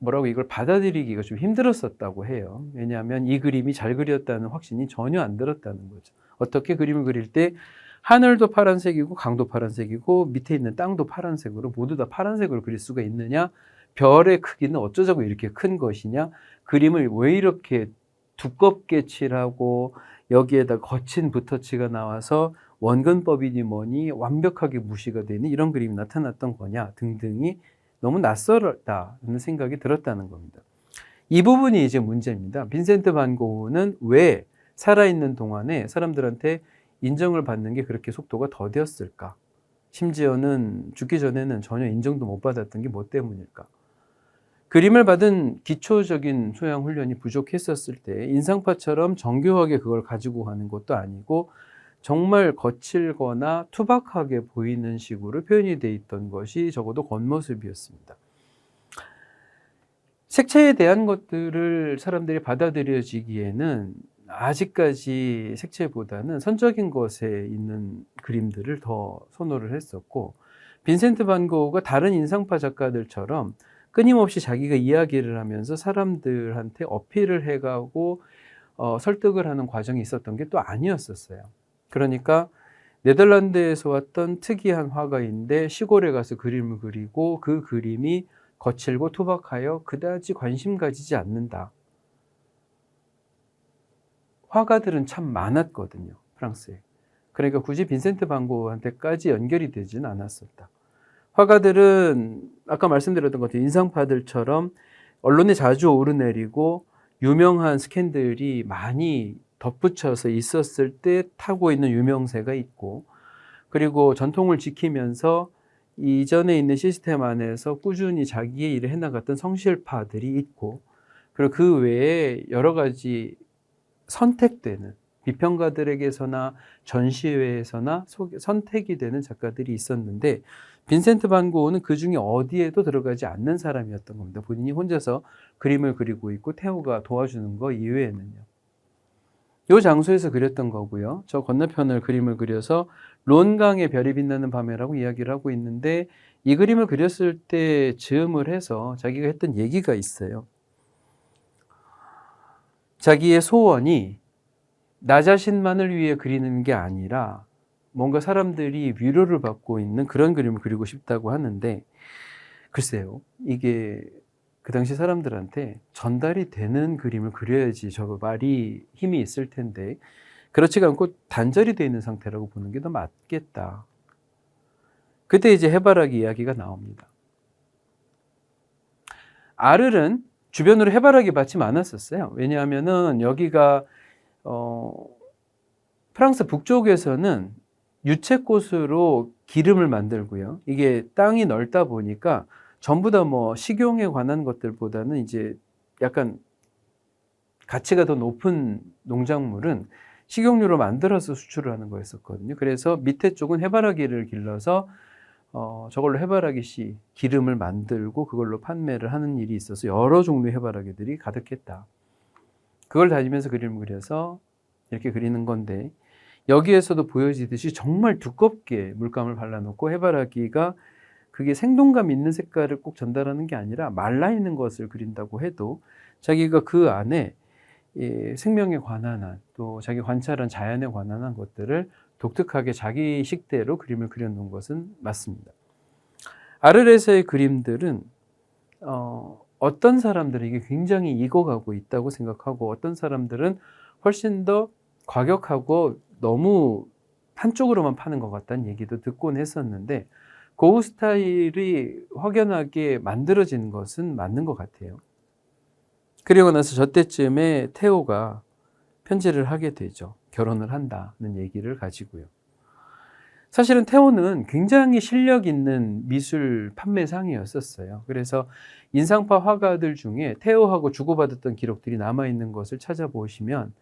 이걸 받아들이기가 좀 힘들었었다고 해요. 왜냐하면 이 그림이 잘 그렸다는 확신이 전혀 안 들었다는 거죠. 어떻게 그림을 그릴 때 하늘도 파란색이고 강도 파란색이고 밑에 있는 땅도 파란색으로 모두 다 파란색으로 그릴 수가 있느냐? 별의 크기는 어쩌자고 이렇게 큰 것이냐? 그림을 왜 이렇게 두껍게 칠하고 여기에다 거친 붓터치가 나와서 원근법이니 뭐니 완벽하게 무시가 되는 이런 그림이 나타났던 거냐 등등이 너무 낯설다는 생각이 들었다는 겁니다. 이 부분이 이제 문제입니다. 빈센트 반 고흐는 왜 살아있는 동안에 사람들한테 인정을 받는 게 그렇게 속도가 더뎠을까? 심지어는 죽기 전에는 전혀 인정도 못 받았던 게 뭐 때문일까? 그림을 받은 기초적인 소양 훈련이 부족했었을 때 인상파처럼 정교하게 그걸 가지고 가는 것도 아니고 정말 거칠거나 투박하게 보이는 식으로 표현이 돼 있던 것이 적어도 겉모습이었습니다. 색채에 대한 것들을 사람들이 받아들여지기에는 아직까지 색채보다는 선적인 것에 있는 그림들을 더 선호를 했었고, 빈센트 반 고흐가 다른 인상파 작가들처럼 끊임없이 자기가 이야기를 하면서 사람들한테 어필을 해가고 설득을 하는 과정이 있었던 게 또 아니었었어요. 그러니까 네덜란드에서 왔던 특이한 화가인데 시골에 가서 그림을 그리고 그 그림이 거칠고 투박하여 그다지 관심 가지지 않는다. 화가들은 참 많았거든요, 프랑스에. 그러니까 굳이 빈센트 반 고흐한테까지 연결이 되지는 않았었다. 화가들은 아까 말씀드렸던 것 같아요. 인상파들처럼 언론에 자주 오르내리고 유명한 스캔들이 많이 덧붙여서 있었을 때 타고 있는 유명세가 있고, 그리고 전통을 지키면서 이전에 있는 시스템 안에서 꾸준히 자기의 일을 해나갔던 성실파들이 있고, 그리고 그 외에 여러 가지 선택되는 비평가들에게서나 전시회에서나 선택이 되는 작가들이 있었는데, 빈센트 반 고흐는 그 중에 어디에도 들어가지 않는 사람이었던 겁니다. 본인이 혼자서 그림을 그리고 있고 태호가 도와주는 거 이외에는요. 이 장소에서 그렸던 거고요. 저 건너편을 그림을 그려서 론강의 별이 빛나는 밤에라고 이야기를 하고 있는데, 이 그림을 그렸을 때 즈음을 해서 자기가 했던 얘기가 있어요. 자기의 소원이 나 자신만을 위해 그리는 게 아니라 뭔가 사람들이 위로를 받고 있는 그런 그림을 그리고 싶다고 하는데, 글쎄요, 이게 그 당시 사람들한테 전달이 되는 그림을 그려야지 저 말이 힘이 있을 텐데 그렇지가 않고 단절이 되어 있는 상태라고 보는 게 더 맞겠다. 그때 이제 해바라기 이야기가 나옵니다. 아르는 주변으로 해바라기 밭이 많았었어요. 왜냐하면은 여기가 프랑스 북쪽에서는 유채꽃으로 기름을 만들고요. 이게 땅이 넓다 보니까 전부 다 뭐 식용에 관한 것들보다는 이제 약간 가치가 더 높은 농작물은 식용유로 만들어서 수출을 하는 거였었거든요. 그래서 밑에 쪽은 해바라기를 길러서 저걸로 해바라기 씨 기름을 만들고 그걸로 판매를 하는 일이 있어서 여러 종류의 해바라기들이 가득했다. 그걸 다니면서 그림을 그려서 이렇게 그리는 건데, 여기에서도 보여지듯이 정말 두껍게 물감을 발라놓고 해바라기가 그게 생동감 있는 색깔을 꼭 전달하는 게 아니라 말라있는 것을 그린다고 해도 자기가 그 안에 생명에 관한 한, 또 자기 관찰한 자연에 관한 한 것들을 독특하게 자기 식대로 그림을 그려놓은 것은 맞습니다. 아르레스의 그림들은 어떤 사람들은 이게 굉장히 익어가고 있다고 생각하고, 어떤 사람들은 훨씬 더 과격하고 너무 한쪽으로만 파는 것 같다는 얘기도 듣곤 했었는데, 고흐 스타일이 확연하게 만들어진 것은 맞는 것 같아요. 그리고 나서 저때쯤에 테오가 편지를 하게 되죠. 결혼을 한다는 얘기를 가지고요. 사실은 테오는 굉장히 실력 있는 미술 판매상이었었어요. 그래서 인상파 화가들 중에 테오하고 주고받았던 기록들이 남아있는 것을 찾아보시면,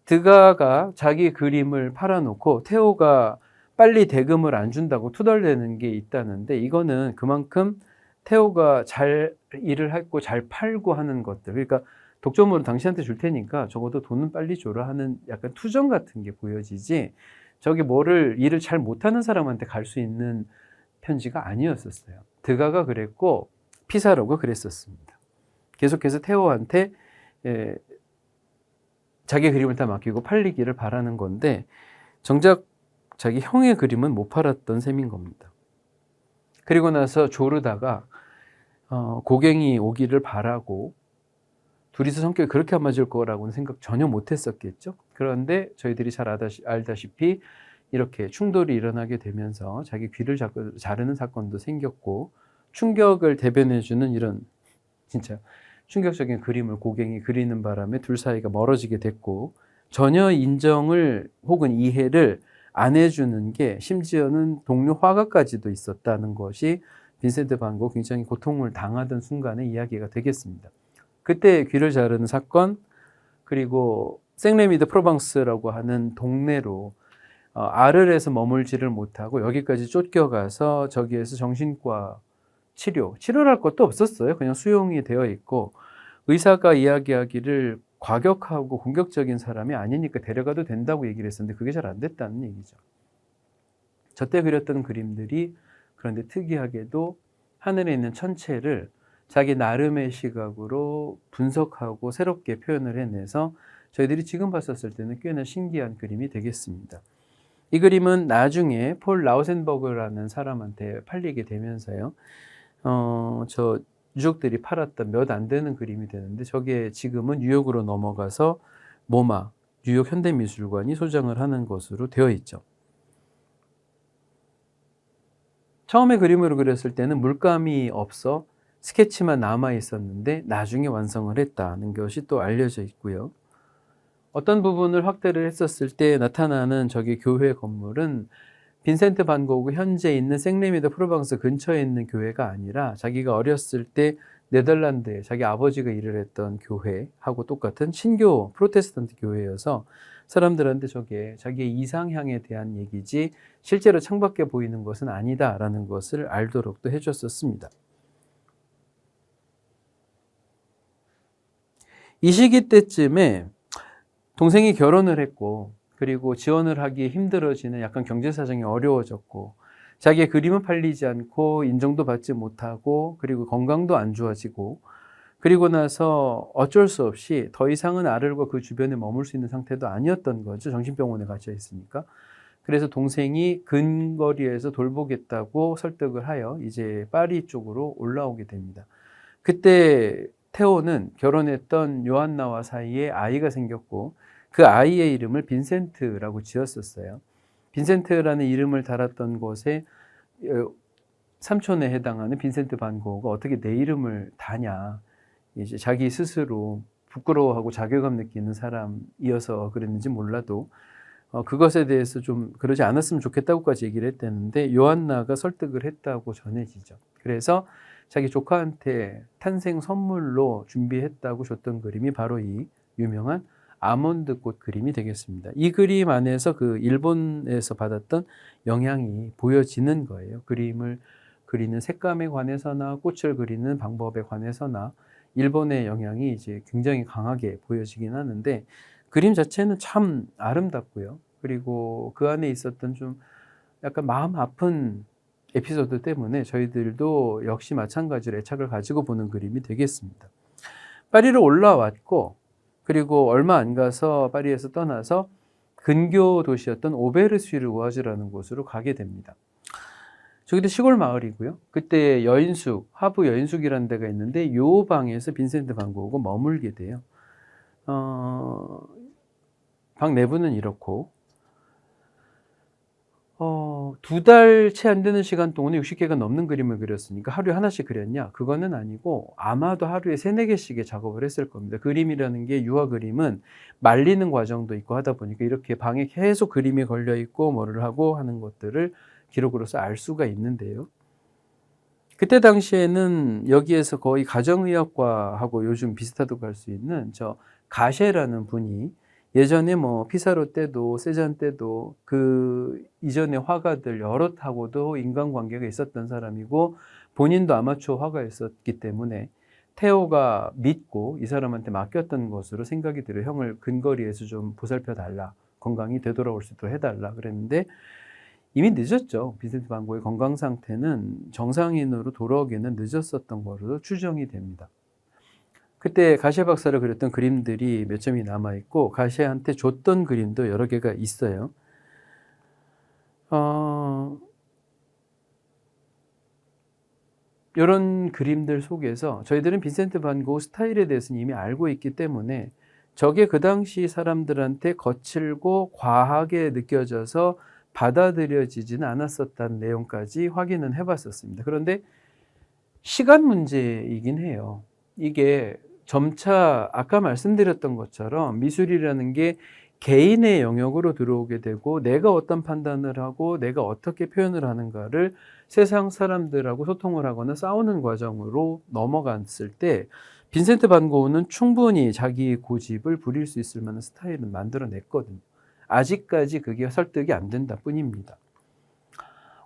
드가가 자기 그림을 팔아놓고 테오가 빨리 대금을 안 준다고 투덜대는 게 있다는데, 이거는 그만큼 테오가 잘 일을 했고 잘 팔고 하는 것들, 그러니까 독점으로 당신한테 줄 테니까 적어도 돈은 빨리 줘라 하는 약간 투정 같은 게 보여지지, 저게 뭐를 일을 잘 못하는 사람한테 갈 수 있는 편지가 아니었었어요. 드가가 그랬고 피사로가 그랬었습니다. 계속해서 테오한테 자기 그림을 다 맡기고 팔리기를 바라는 건데, 정작 자기 형의 그림은 못 팔았던 셈인 겁니다. 그리고 나서 조르다가 고갱이 오기를 바라고, 둘이서 성격이 그렇게 안 맞을 거라고는 생각 전혀 못 했었겠죠. 그런데 저희들이 잘 알다시피 이렇게 충돌이 일어나게 되면서 자기 귀를 자르는 사건도 생겼고, 충격을 대변해주는 이런 진짜 충격적인 그림을 고갱이 그리는 바람에 둘 사이가 멀어지게 됐고, 전혀 인정을 혹은 이해를 안 해주는 게 심지어는 동료 화가까지도 있었다는 것이 빈센트 반 고흐 굉장히 고통을 당하던 순간의 이야기가 되겠습니다. 그때 귀를 자르는 사건, 그리고 생레미 드 프로방스라고 하는 동네로 아르에서 머물지를 못하고 여기까지 쫓겨가서 저기에서 정신과 치료를 할 것도 없었어요. 그냥 수용이 되어 있고, 의사가 이야기하기를 과격하고 공격적인 사람이 아니니까 데려가도 된다고 얘기를 했었는데 그게 잘 안 됐다는 얘기죠. 저때 그렸던 그림들이 그런데 특이하게도 하늘에 있는 천체를 자기 나름의 시각으로 분석하고 새롭게 표현을 해내서 저희들이 지금 봤었을 때는 꽤나 신기한 그림이 되겠습니다. 이 그림은 나중에 폴 라우센버그라는 사람한테 팔리게 되면서요, 저 유족들이 팔았던 몇 안 되는 그림이 되는데, 저게 지금은 뉴욕으로 넘어가서 모마, 뉴욕 현대미술관이 소장을 하는 것으로 되어 있죠. 처음에 그림으로 그렸을 때는 물감이 없어 스케치만 남아 있었는데 나중에 완성을 했다는 것이 또 알려져 있고요. 어떤 부분을 확대를 했었을 때 나타나는 저기 교회 건물은 빈센트 반 고흐 현재 있는 생레미 드 프로방스 근처에 있는 교회가 아니라 자기가 어렸을 때 네덜란드에 자기 아버지가 일을 했던 교회하고 똑같은 신교 프로테스탄트 교회여서 사람들한테 저게 자기의 이상향에 대한 얘기지 실제로 창밖에 보이는 것은 아니다라는 것을 알도록 또 해줬었습니다. 이 시기 때쯤에 동생이 결혼을 했고, 그리고 지원을 하기 힘들어지는 약간 경제 사정이 어려워졌고, 자기의 그림은 팔리지 않고 인정도 받지 못하고, 그리고 건강도 안 좋아지고, 그리고 나서 어쩔 수 없이 더 이상은 아를과 그 주변에 머물 수 있는 상태도 아니었던 거죠. 정신병원에 갇혀 있으니까. 그래서 동생이 근거리에서 돌보겠다고 설득을 하여 이제 파리 쪽으로 올라오게 됩니다. 그때 테오는 결혼했던 요한나와 사이에 아이가 생겼고, 그 아이의 이름을 빈센트라고 지었었어요. 빈센트라는 이름을 달았던 곳에 삼촌에 해당하는 빈센트 반 고흐가 어떻게 내 이름을 다냐, 이제 자기 스스로 부끄러워하고 자괴감 느끼는 사람이어서 그랬는지 몰라도 그것에 대해서 좀 그러지 않았으면 좋겠다고까지 얘기를 했다는데 요한나가 설득을 했다고 전해지죠. 그래서 자기 조카한테 탄생 선물로 준비했다고 줬던 그림이 바로 이 유명한 아몬드 꽃 그림이 되겠습니다. 이 그림 안에서 그 일본에서 받았던 영향이 보여지는 거예요. 그림을 그리는 색감에 관해서나 꽃을 그리는 방법에 관해서나 일본의 영향이 이제 굉장히 강하게 보여지긴 하는데 그림 자체는 참 아름답고요. 그리고 그 안에 있었던 좀 약간 마음 아픈 에피소드 때문에 저희들도 역시 마찬가지로 애착을 가지고 보는 그림이 되겠습니다. 파리로 올라왔고 그리고 얼마 안 가서 파리에서 떠나서 근교 도시였던 오베르슈르와즈라는 곳으로 가게 됩니다. 저기도 시골 마을이고요. 그때 여인숙, 하부 여인숙이라는 데가 있는데 요 방에서 빈센트 반 고흐가 머물게 돼요. 방 내부는 이렇고 2달 채 안 되는 시간 동안에 60개가 넘는 그림을 그렸으니까 하루에 하나씩 그렸냐? 그거는 아니고 아마도 하루에 3-4개씩의 작업을 했을 겁니다. 그림이라는 게 유화 그림은 말리는 과정도 있고 하다 보니까 이렇게 방에 계속 그림이 걸려 있고 뭐를 하고 하는 것들을 기록으로서 알 수가 있는데요. 그때 당시에는 여기에서 거의 가정의학과하고 요즘 비슷하다고 할 수 있는 저 가셰라는 분이 예전에 뭐 피사로 때도 세잔 때도 그 이전의 화가들 여럿하고도 인간관계가 있었던 사람이고 본인도 아마추어 화가였었기 때문에 테오가 믿고 이 사람한테 맡겼던 것으로 생각이 들어요. 형을 근거리에서 좀 보살펴 달라. 건강이 되돌아올 수 있도록 해달라 그랬는데 이미 늦었죠. 빈센트 반 고흐의 건강 상태는 정상인으로 돌아오기에는 늦었었던 것으로 추정이 됩니다. 그때 가셰 박사를 그렸던 그림들이 몇 점이 남아있고 가셰한테 줬던 그림도 여러 개가 있어요. 이런 그림들 속에서 저희들은 빈센트 반 고흐 스타일에 대해서는 이미 알고 있기 때문에 저게 그 당시 사람들한테 거칠고 과하게 느껴져서 받아들여지지는 않았었다는 내용까지 확인은 해봤었습니다. 그런데 시간 문제이긴 해요. 이게 점차 아까 말씀드렸던 것처럼 미술이라는 게 개인의 영역으로 들어오게 되고 내가 어떤 판단을 하고 내가 어떻게 표현을 하는가를 세상 사람들하고 소통을 하거나 싸우는 과정으로 넘어갔을 때 빈센트 반 고흐는 충분히 자기 고집을 부릴 수 있을 만한 스타일을 만들어냈거든요. 아직까지 그게 설득이 안 된다 뿐입니다.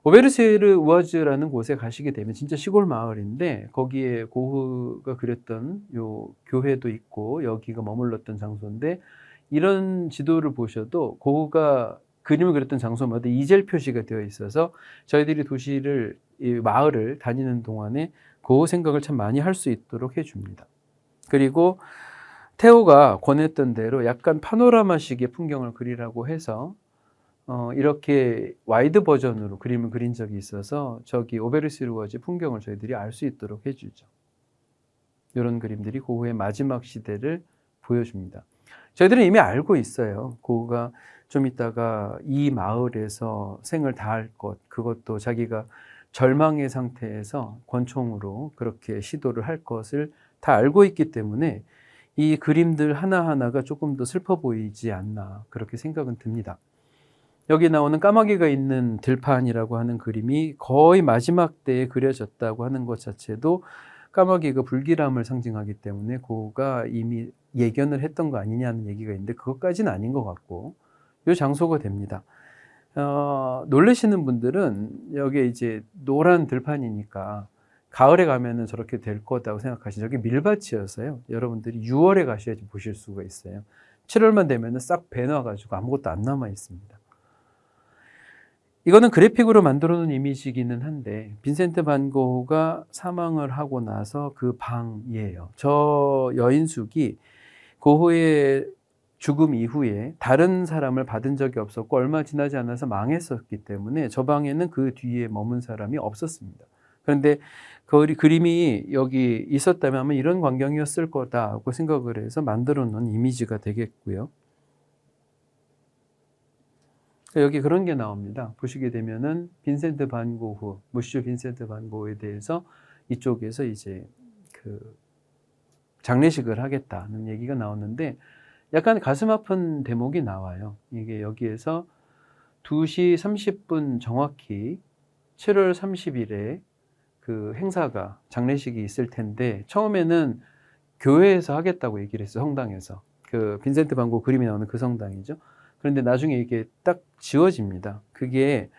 오베르시르 우아즈라는 곳에 가시게 되면 진짜 시골 마을인데 거기에 고흐가 그렸던 요 교회도 있고 여기가 머물렀던 장소인데 이런 지도를 보셔도 고흐가 그림을 그렸던 장소마다 이젤 표시가 되어 있어서 저희들이 도시를 이 마을을 다니는 동안에 고흐 생각을 참 많이 할 수 있도록 해줍니다. 그리고 테오가 권했던 대로 약간 파노라마식의 풍경을 그리라고 해서 이렇게 와이드 버전으로 그림을 그린 적이 있어서 저기 오베르시르와즈 풍경을 저희들이 알 수 있도록 해주죠. 이런 그림들이 고흐의 마지막 시대를 보여줍니다. 저희들은 이미 알고 있어요. 고흐가 좀 있다가 이 마을에서 생을 다할 것, 그것도 자기가 절망의 상태에서 권총으로 그렇게 시도를 할 것을 다 알고 있기 때문에 이 그림들 하나하나가 조금 더 슬퍼 보이지 않나 그렇게 생각은 듭니다. 여기 나오는 까마귀가 있는 들판이라고 하는 그림이 거의 마지막 때에 그려졌다고 하는 것 자체도 까마귀가 불길함을 상징하기 때문에 고흐가 이미 예견을 했던 거 아니냐는 얘기가 있는데 그것까지는 아닌 것 같고 이 장소가 됩니다. 놀라시는 분들은 여기 이제 노란 들판이니까 가을에 가면은 저렇게 될 거다고 생각하시죠. 여기 밀밭이어서요. 여러분들이 6월에 가셔야지 보실 수가 있어요. 7월만 되면은 싹 배놔가지고 아무것도 안 남아 있습니다. 이거는 그래픽으로 만들어 놓은 이미지이기는 한데 빈센트 반 고흐가 사망을 하고 나서 그 방이에요. 저 여인숙이 고흐의 죽음 이후에 다른 사람을 받은 적이 없었고 얼마 지나지 않아서 망했었기 때문에 저 방에는 그 뒤에 머문 사람이 없었습니다. 그런데 그 그림이 여기 있었다면 아마 이런 광경이었을 거다고 생각을 해서 만들어 놓은 이미지가 되겠고요. 여기 그런 게 나옵니다. 보시게 되면은 빈센트 반 고흐, 무슈 빈센트 반 고흐에 대해서 이쪽에서 이제 그 장례식을 하겠다는 얘기가 나오는데 약간 가슴 아픈 대목이 나와요. 이게 여기에서 2시 30분 정확히 7월 30일에 그 행사가 장례식이 있을 텐데 처음에는 교회에서 하겠다고 얘기를 했어요. 성당에서. 그 빈센트 반 고흐 그림이 나오는 그 성당이죠. 그런데 나중에 이게 딱 지워집니다. 그게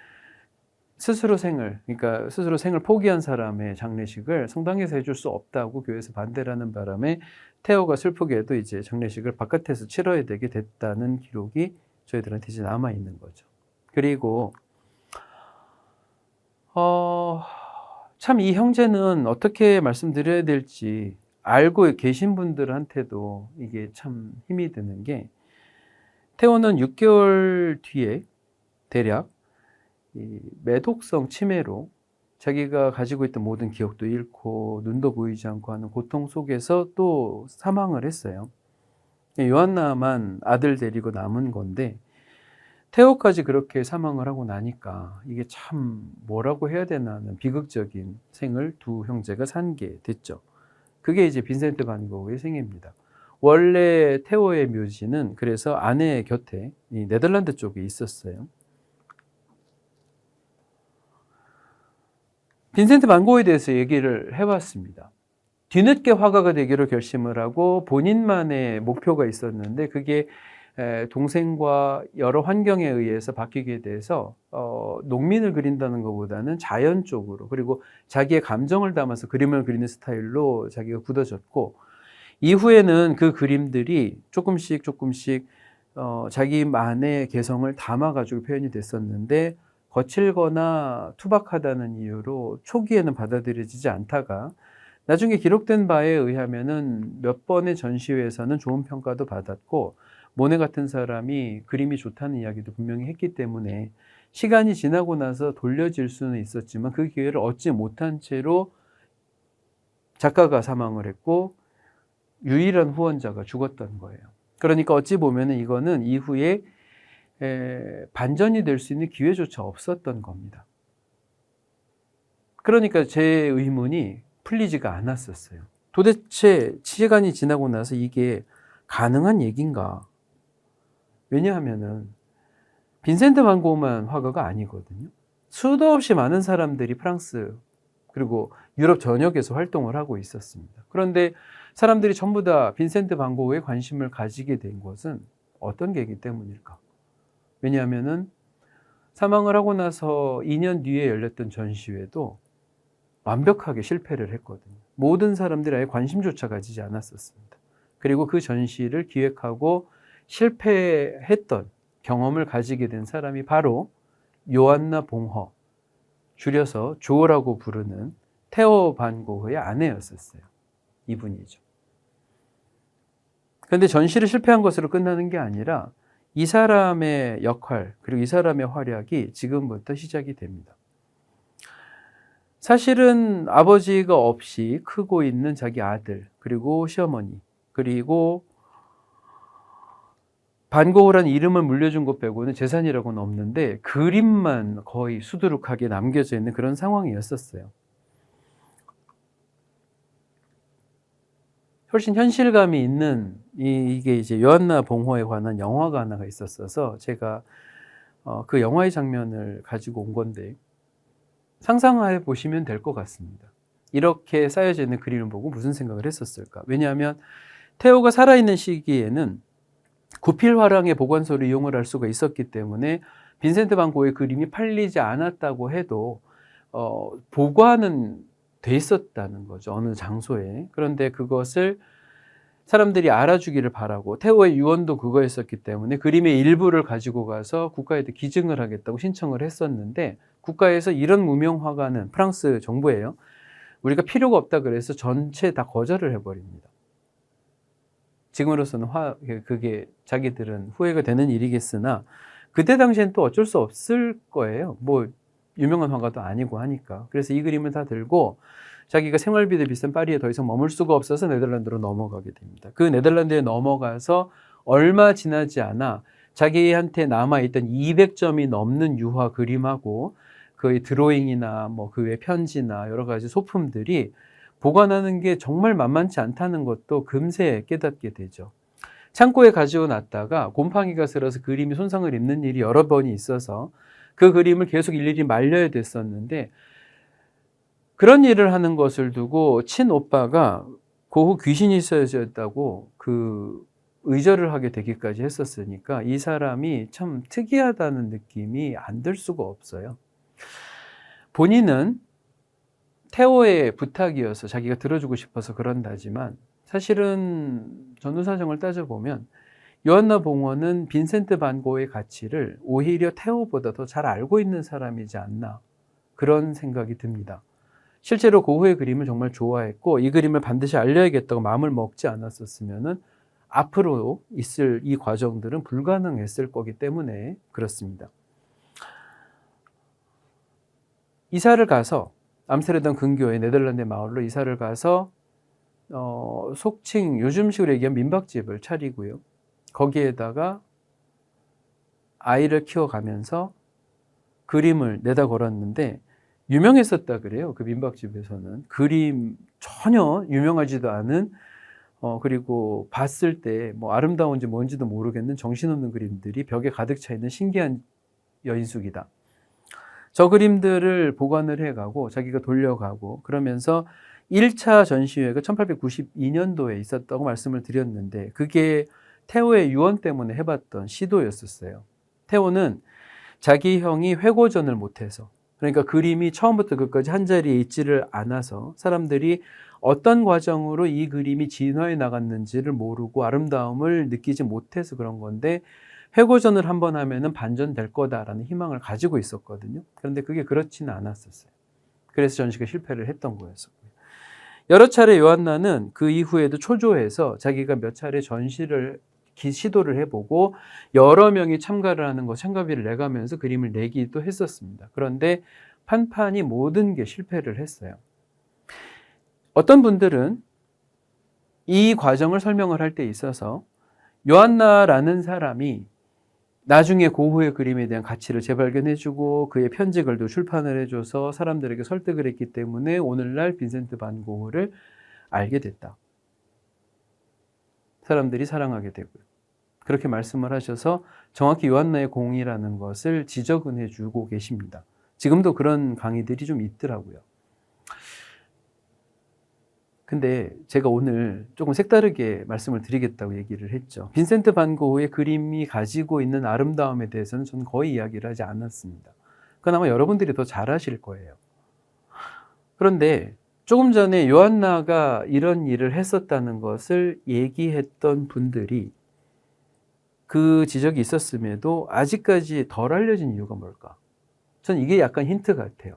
그러니까 스스로 생을 포기한 사람의 장례식을 성당에서 해줄 수 없다고 교회에서 반대를 하는 바람에 테오가 슬프게도 이제 장례식을 바깥에서 치러야 되게 됐다는 기록이 저희들한테 이제 남아 있는 거죠. 그리고 참 이 형제는 어떻게 말씀드려야 될지 알고 계신 분들한테도 이게 참 힘이 드는 게, 테오는 6개월 뒤에 대략 이 매독성 치매로 자기가 가지고 있던 모든 기억도 잃고 눈도 보이지 않고 하는 고통 속에서 또 사망을 했어요. 요한나만 아들 데리고 남은 건데 테오까지 그렇게 사망을 하고 나니까 이게 참 뭐라고 해야 되나 하는 비극적인 생을 두 형제가 산 게 됐죠. 그게 이제 빈센트 반 고흐의 생애입니다. 원래 테오의 묘지는 그래서 아내 곁에 이 네덜란드 쪽에 있었어요. 빈센트 반 고흐에 대해서 얘기를 해봤습니다. 뒤늦게 화가가 되기로 결심을 하고 본인만의 목표가 있었는데 그게 동생과 여러 환경에 의해서 바뀌게 돼서 농민을 그린다는 것보다는 자연 쪽으로, 그리고 자기의 감정을 담아서 그림을 그리는 스타일로 자기가 굳어졌고, 이후에는 그 그림들이 조금씩 자기만의 개성을 담아가지고 표현이 됐었는데 거칠거나 투박하다는 이유로 초기에는 받아들여지지 않다가 나중에 기록된 바에 의하면은 몇 번의 전시회에서는 좋은 평가도 받았고, 모네 같은 사람이 그림이 좋다는 이야기도 분명히 했기 때문에 시간이 지나고 나서 돌려질 수는 있었지만 그 기회를 얻지 못한 채로 작가가 사망을 했고 유일한 후원자가 죽었던 거예요. 그러니까 어찌 보면 이거는 이후에 반전이 될 수 있는 기회조차 없었던 겁니다. 그러니까 제 의문이 풀리지가 않았었어요. 도대체 시간이 지나고 나서 이게 가능한 얘기인가? 왜냐하면은 빈센트 반 고흐만 화가가 아니거든요. 수도 없이 많은 사람들이 프랑스 그리고 유럽 전역에서 활동을 하고 있었습니다. 그런데 사람들이 전부 다 빈센트 반 고흐에 관심을 가지게 된 것은 어떤 계기 때문일까? 왜냐하면은 사망을 하고 나서 2년 뒤에 열렸던 전시회도 완벽하게 실패를 했거든요. 모든 사람들이 아예 관심조차 가지지 않았었습니다. 그리고 그 전시를 기획하고 실패했던 경험을 가지게 된 사람이 바로 요한나 봉허, 줄여서 조라고 부르는 테오 반 고흐의 아내였었어요. 이분이죠. 그런데 전시를 실패한 것으로 끝나는 게 아니라 이 사람의 역할 그리고 이 사람의 활약이 지금부터 시작이 됩니다. 사실은 아버지가 없이 크고 있는 자기 아들, 그리고 시어머니, 그리고 반 고흐라는 이름을 물려준 것 빼고는 재산이라고는 없는데 그림만 거의 수두룩하게 남겨져 있는 그런 상황이었었어요. 훨씬 현실감이 있는 이게 이제 요한나 봉허에 관한 영화가 하나가 있었어서 제가 그 영화의 장면을 가지고 온 건데 상상해 보시면 될 것 같습니다. 이렇게 쌓여져 있는 그림을 보고 무슨 생각을 했었을까? 왜냐하면 테오가 살아있는 시기에는 구필화랑의 보관소를 이용을 할 수가 있었기 때문에 빈센트 반 고흐의 그림이 팔리지 않았다고 해도 보관은 돼 있었다는 거죠. 어느 장소에. 그런데 그것을 사람들이 알아주기를 바라고 테오의 유언도 그거였었기 때문에 그림의 일부를 가지고 가서 국가에 기증을 하겠다고 신청을 했었는데 국가에서 이런 무명 화가는, 프랑스 정부예요, 우리가 필요가 없다 그래서 전체 다 거절을 해버립니다. 지금으로서는 그게 자기들은 후회가 되는 일이겠으나 그때 당시엔 또 어쩔 수 없을 거예요. 뭐 유명한 화가도 아니고 하니까. 그래서 이 그림을 다 들고 자기가 생활비도 비싼 파리에 더 이상 머물 수가 없어서 네덜란드로 넘어가게 됩니다. 그 네덜란드에 넘어가서 얼마 지나지 않아 자기한테 남아있던 200점이 넘는 유화 그림하고 그의 드로잉이나 뭐 그 외 편지나 여러 가지 소품들이 보관하는 게 정말 만만치 않다는 것도 금세 깨닫게 되죠. 창고에 가지고 놨다가 곰팡이가 슬어서 그림이 손상을 입는 일이 여러 번이 있어서 그 그림을 계속 일일이 말려야 됐었는데, 그런 일을 하는 것을 두고 친오빠가 고흐 귀신이 있어졌다고 그 의절을 하게 되기까지 했었으니까 이 사람이 참 특이하다는 느낌이 안 들 수가 없어요. 본인은 테오의 부탁이어서 자기가 들어주고 싶어서 그런다지만 사실은 전후사정을 따져보면 요한나 봉헌은 빈센트 반 고흐의 가치를 오히려 테오보다 더 잘 알고 있는 사람이지 않나, 그런 생각이 듭니다. 실제로 고흐의 그림을 정말 좋아했고 이 그림을 반드시 알려야겠다고 마음을 먹지 않았었으면 앞으로 있을 이 과정들은 불가능했을 거기 때문에 그렇습니다. 이사를 가서 암스테르담 근교의 네덜란드 마을로 이사를 가서 속칭 요즘식으로 얘기하면 민박집을 차리고요. 거기에다가 아이를 키워가면서 그림을 내다 걸었는데 유명했었다 그래요. 그 민박집에서는 그림 전혀 유명하지도 않은 그리고 봤을 때 뭐 아름다운지 뭔지도 모르겠는 정신없는 그림들이 벽에 가득 차 있는 신기한 여인숙이다. 저 그림들을 보관을 해가고 자기가 돌려가고 그러면서 1차 전시회가 1892년도에 있었다고 말씀을 드렸는데 그게 테오의 유언 때문에 해봤던 시도였었어요. 테오는 자기 형이 회고전을 못해서, 그러니까 그림이 처음부터 끝까지 한 자리에 있지를 않아서 사람들이 어떤 과정으로 이 그림이 진화해 나갔는지를 모르고 아름다움을 느끼지 못해서 그런 건데 회고전을 한번 하면은 반전될 거다라는 희망을 가지고 있었거든요. 그런데 그게 그렇지는 않았었어요. 그래서 전시가 실패를 했던 거였어요. 여러 차례 요한나는 그 이후에도 초조해서 자기가 몇 차례 전시를 시도를 해보고 여러 명이 참가를 하는 거 참가비를 내가면서 그림을 내기도 했었습니다. 그런데 판판이 모든 게 실패를 했어요. 어떤 분들은 이 과정을 설명을 할 때 있어서 요한나라는 사람이 나중에 고흐의 그림에 대한 가치를 재발견해주고 그의 편지글도 출판을 해줘서 사람들에게 설득을 했기 때문에 오늘날 빈센트 반 고흐를 알게 됐다. 사람들이 사랑하게 되고요. 그렇게 말씀을 하셔서 정확히 요한나의 공이라는 것을 지적은 해주고 계십니다. 지금도 그런 강의들이 좀 있더라고요. 근데 제가 오늘 조금 색다르게 말씀을 드리겠다고 얘기를 했죠. 빈센트 반 고흐의 그림이 가지고 있는 아름다움에 대해서는 저는 거의 이야기를 하지 않았습니다. 그건 아마 여러분들이 더 잘 아실 거예요. 그런데 조금 전에 요한나가 이런 일을 했었다는 것을 얘기했던 분들이 그 지적이 있었음에도 아직까지 덜 알려진 이유가 뭘까? 전 이게 약간 힌트 같아요.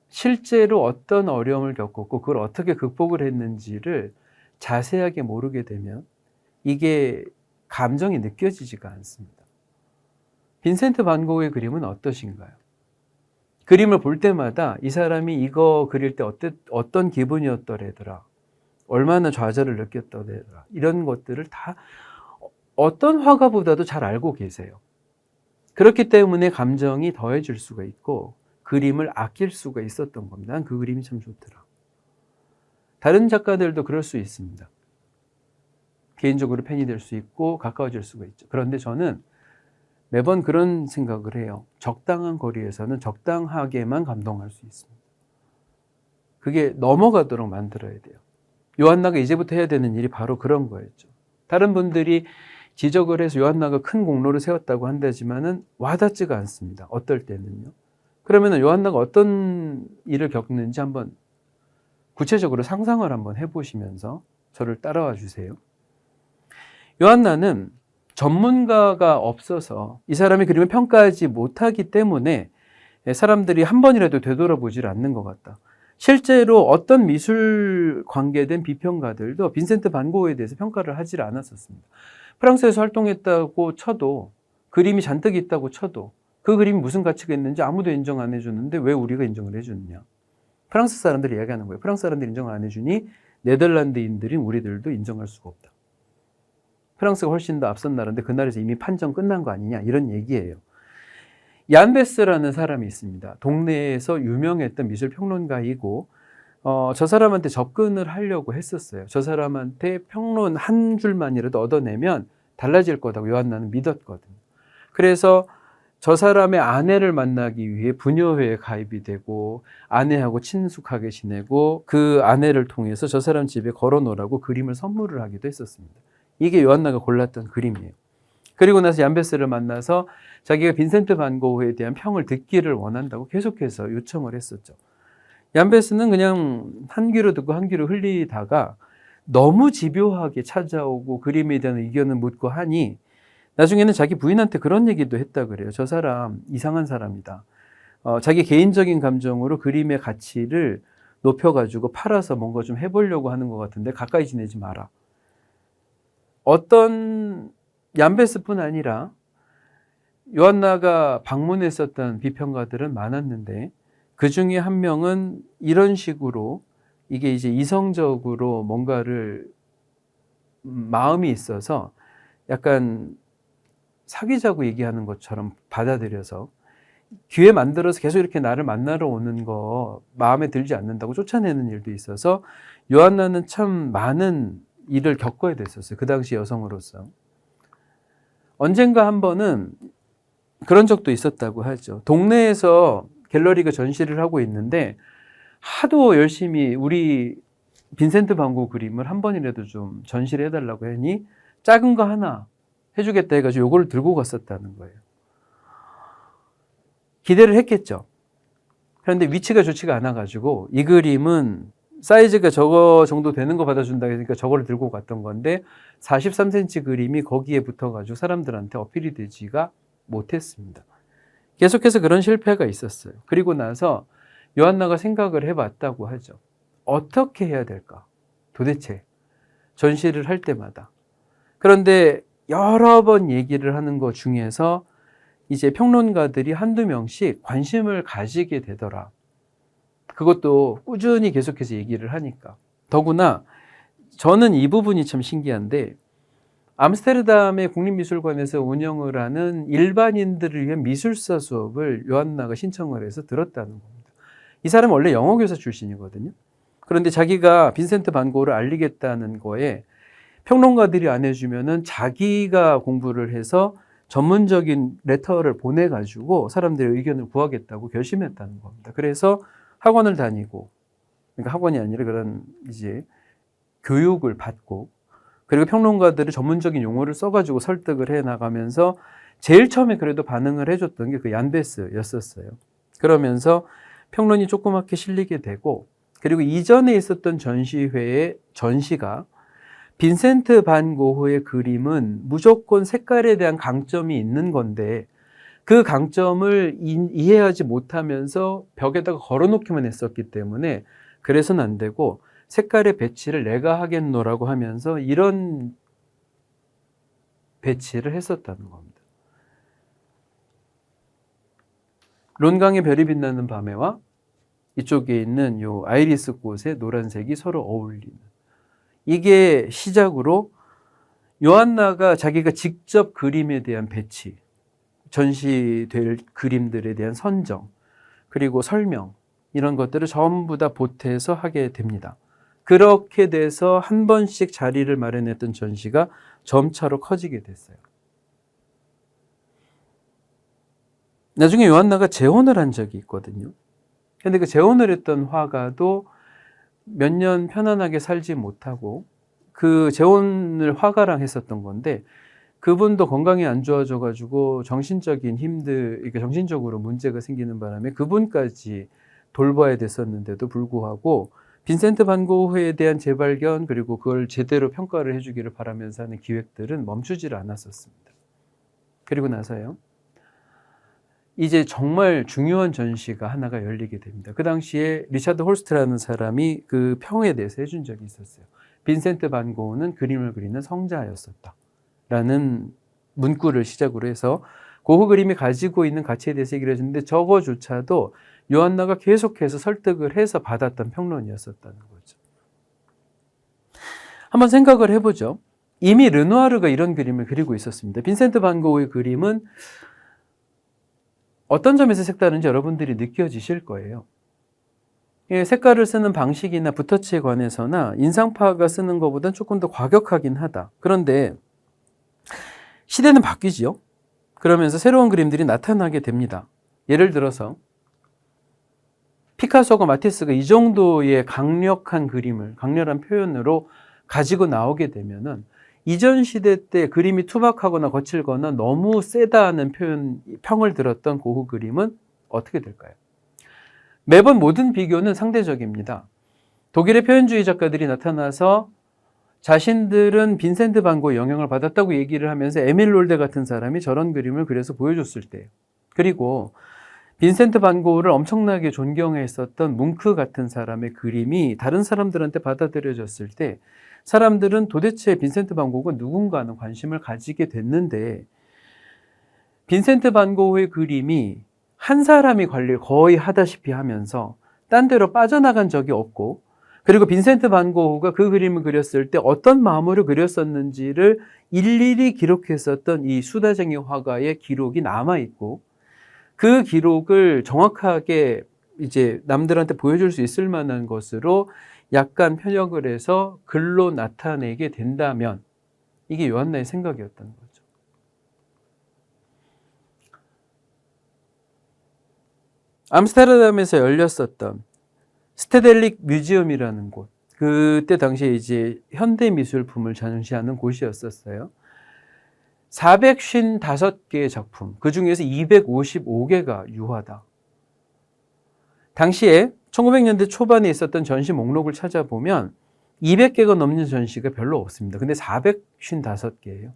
실제로 어떤 어려움을 겪었고 그걸 어떻게 극복을 했는지를 자세하게 모르게 되면 이게 감정이 느껴지지가 않습니다. 빈센트 반 고흐의 그림은 어떠신가요? 그림을 볼 때마다 이 사람이 이거 그릴 때 어떤 기분이었더래더라, 얼마나 좌절을 느꼈더래더라, 이런 것들을 다 어떤 화가보다도 잘 알고 계세요. 그렇기 때문에 감정이 더해질 수가 있고 그림을 아낄 수가 있었던 겁니다. 난 그 그림이 참 좋더라. 다른 작가들도 그럴 수 있습니다. 개인적으로 팬이 될 수 있고 가까워질 수가 있죠. 그런데 저는 매번 그런 생각을 해요. 적당한 거리에서는 적당하게만 감동할 수 있습니다. 그게 넘어가도록 만들어야 돼요. 요한나가 이제부터 해야 되는 일이 바로 그런 거였죠. 다른 분들이 지적을 해서 요한나가 큰 공로를 세웠다고 한다지만은 와닿지가 않습니다. 어떨 때는요. 그러면 요한나가 어떤 일을 겪는지 한번 구체적으로 상상을 한번 해보시면서 저를 따라와 주세요. 요한나는 전문가가 없어서 이 사람의 그림을 평가하지 못하기 때문에 사람들이 한 번이라도 되돌아보질 않는 것 같다. 실제로 어떤 미술 관계된 비평가들도 빈센트 반 고흐에 대해서 평가를 하질 않았었습니다. 프랑스에서 활동했다고 쳐도, 그림이 잔뜩 있다고 쳐도 그 그림이 무슨 가치가 있는지 아무도 인정 안 해주는데 왜 우리가 인정을 해주느냐. 프랑스 사람들이 이야기하는 거예요. 프랑스 사람들이 인정을 안 해주니 네덜란드인들인 우리들도 인정할 수가 없다. 프랑스가 훨씬 더 앞선 나라인데 그 나라에서 이미 판정 끝난 거 아니냐, 이런 얘기예요. 얀 베스라는 사람이 있습니다. 동네에서 유명했던 미술 평론가이고 저 사람한테 접근을 하려고 했었어요. 저 사람한테 평론 한 줄만이라도 얻어내면 달라질 거다고 요한나는 믿었거든요. 그래서 저 사람의 아내를 만나기 위해 부녀회에 가입이 되고 아내하고 친숙하게 지내고 그 아내를 통해서 저 사람 집에 걸어놓으라고 그림을 선물을 하기도 했었습니다. 이게 요한나가 골랐던 그림이에요. 그리고 나서 얀베스를 만나서 자기가 빈센트 반 고흐에 대한 평을 듣기를 원한다고 계속해서 요청을 했었죠. 얀베스는 그냥 한 귀로 듣고 한 귀로 흘리다가 너무 집요하게 찾아오고 그림에 대한 의견을 묻고 하니 나중에는 자기 부인한테 그런 얘기도 했다 그래요. 저 사람 이상한 사람이다. 자기 개인적인 감정으로 그림의 가치를 높여가지고 팔아서 뭔가 좀 해보려고 하는 것 같은데 가까이 지내지 마라. 어떤 얀베스뿐 아니라 요한나가 방문했었던 비평가들은 많았는데 그 중에 한 명은 이런 식으로 이게 이제 이성적으로 뭔가를 마음이 있어서 약간 사귀자고 얘기하는 것처럼 받아들여서 기회 만들어서 계속 이렇게 나를 만나러 오는 거 마음에 들지 않는다고 쫓아내는 일도 있어서 요한나는 참 많은 일을 겪어야 됐었어요. 그 당시 여성으로서. 언젠가 한 번은 그런 적도 있었다고 하죠. 동네에서 갤러리가 전시를 하고 있는데 하도 열심히 우리 빈센트 반 고흐 그림을 한 번이라도 좀 전시를 해달라고 하니 작은 거 하나 해주겠다 해가지고 요거를 들고 갔었다는 거예요. 기대를 했겠죠. 그런데 위치가 좋지가 않아가지고 이 그림은 사이즈가 저거 정도 되는 거 받아준다 그러니까 저거를 들고 갔던 건데 43cm 그림이 거기에 붙어가지고 사람들한테 어필이 되지가 못했습니다. 계속해서 그런 실패가 있었어요. 그리고 나서 요한나가 생각을 해봤다고 하죠. 어떻게 해야 될까? 도대체 전시를 할 때마다. 그런데 여러 번 얘기를 하는 것 중에서 이제 평론가들이 한두 명씩 관심을 가지게 되더라. 그것도 꾸준히 계속해서 얘기를 하니까. 더구나 저는 이 부분이 참 신기한데 암스테르담의 국립미술관에서 운영을 하는 일반인들을 위한 미술사 수업을 요한나가 신청을 해서 들었다는 겁니다. 이 사람은 원래 영어 교사 출신이거든요. 그런데 자기가 빈센트 반 고흐를 알리겠다는 거에 평론가들이 안 해주면은 자기가 공부를 해서 전문적인 레터를 보내가지고 사람들의 의견을 구하겠다고 결심했다는 겁니다. 그래서 학원을 다니고, 그러니까 학원이 아니라 그런 이제 교육을 받고, 그리고 평론가들이 전문적인 용어를 써가지고 설득을 해 나가면서 제일 처음에 그래도 반응을 해줬던 게 그 얀베스였었어요. 그러면서 평론이 조그맣게 실리게 되고, 그리고 이전에 있었던 전시회의 전시가 빈센트 반 고흐의 그림은 무조건 색깔에 대한 강점이 있는 건데 그 강점을 이해하지 못하면서 벽에다가 걸어놓기만 했었기 때문에 그래서는 안 되고 색깔의 배치를 내가 하겠노라고 하면서 이런 배치를 했었다는 겁니다. 론강의 별이 빛나는 밤에와 이쪽에 있는 요 아이리스 꽃의 노란색이 서로 어울리는, 이게 시작으로 요한나가 자기가 직접 그림에 대한 배치, 전시될 그림들에 대한 선정, 그리고 설명, 이런 것들을 전부 다 보태서 하게 됩니다. 그렇게 돼서 한 번씩 자리를 마련했던 전시가 점차로 커지게 됐어요. 나중에 요한나가 재혼을 한 적이 있거든요. 근데 그 재혼을 했던 화가도 몇 년 편안하게 살지 못하고 그 재혼을 화가랑 했었던 건데 그분도 건강이 안 좋아져가지고 정신적인 그러니까 정신적으로 문제가 생기는 바람에 그분까지 돌봐야 됐었는데도 불구하고 빈센트 반 고흐에 대한 재발견 그리고 그걸 제대로 평가를 해주기를 바라면서 하는 기획들은 멈추질 않았었습니다. 그리고 나서요. 이제 정말 중요한 전시가 하나가 열리게 됩니다. 그 당시에 리차드 홀스트라는 사람이 그 평에 대해서 해준 적이 있었어요. 빈센트 반 고흐는 그림을 그리는 성자였었다 라는 문구를 시작으로 해서 고흐 그림이 가지고 있는 가치에 대해서 얘기를 해줬는데 저거조차도 요한나가 계속해서 설득을 해서 받았던 평론이었었다는 거죠. 한번 생각을 해보죠. 이미 르누아르가 이런 그림을 그리고 있었습니다. 빈센트 반 고흐의 그림은 어떤 점에서 색다른지 여러분들이 느껴지실 거예요. 예, 색깔을 쓰는 방식이나 붓터치에 관해서나 인상파가 쓰는 것보다는 조금 더 과격하긴 하다. 그런데 시대는 바뀌지요. 그러면서 새로운 그림들이 나타나게 됩니다. 예를 들어서 피카소가 마티스가 이 정도의 강력한 그림을 강렬한 표현으로 가지고 나오게 되면은 이전 시대 때 그림이 투박하거나 거칠거나 너무 세다는 평을 들었던 고흐 그림은 어떻게 될까요? 매번 모든 비교는 상대적입니다. 독일의 표현주의 작가들이 나타나서 자신들은 빈센트 반 고의 영향을 받았다고 얘기를 하면서 에밀 롤데 같은 사람이 저런 그림을 그려서 보여줬을 때, 그리고 빈센트 반 고흐를 엄청나게 존경했었던 뭉크 같은 사람의 그림이 다른 사람들한테 받아들여졌을 때 사람들은 도대체 빈센트 반 고흐가 누군가 하는 관심을 가지게 됐는데, 빈센트 반 고흐의 그림이 한 사람이 관리를 거의 하다시피 하면서 딴 데로 빠져나간 적이 없고, 그리고 빈센트 반 고흐가 그 그림을 그렸을 때 어떤 마음으로 그렸었는지를 일일이 기록했었던 이 수다쟁이 화가의 기록이 남아있고, 그 기록을 정확하게 이제 남들한테 보여줄 수 있을 만한 것으로 약간 편역을 해서 글로 나타내게 된다면 이게 요한나의 생각이었던 거죠. 암스테르담에서 열렸었던 스테델릭 뮤지엄이라는 곳, 그때 당시에 이제 현대 미술품을 전시하는 곳이었었어요. 455개의 작품, 그 중에서 255개가 유화다. 당시에 1900년대 초반에 있었던 전시 목록을 찾아보면 200개가 넘는 전시가 별로 없습니다. 근데 455개예요.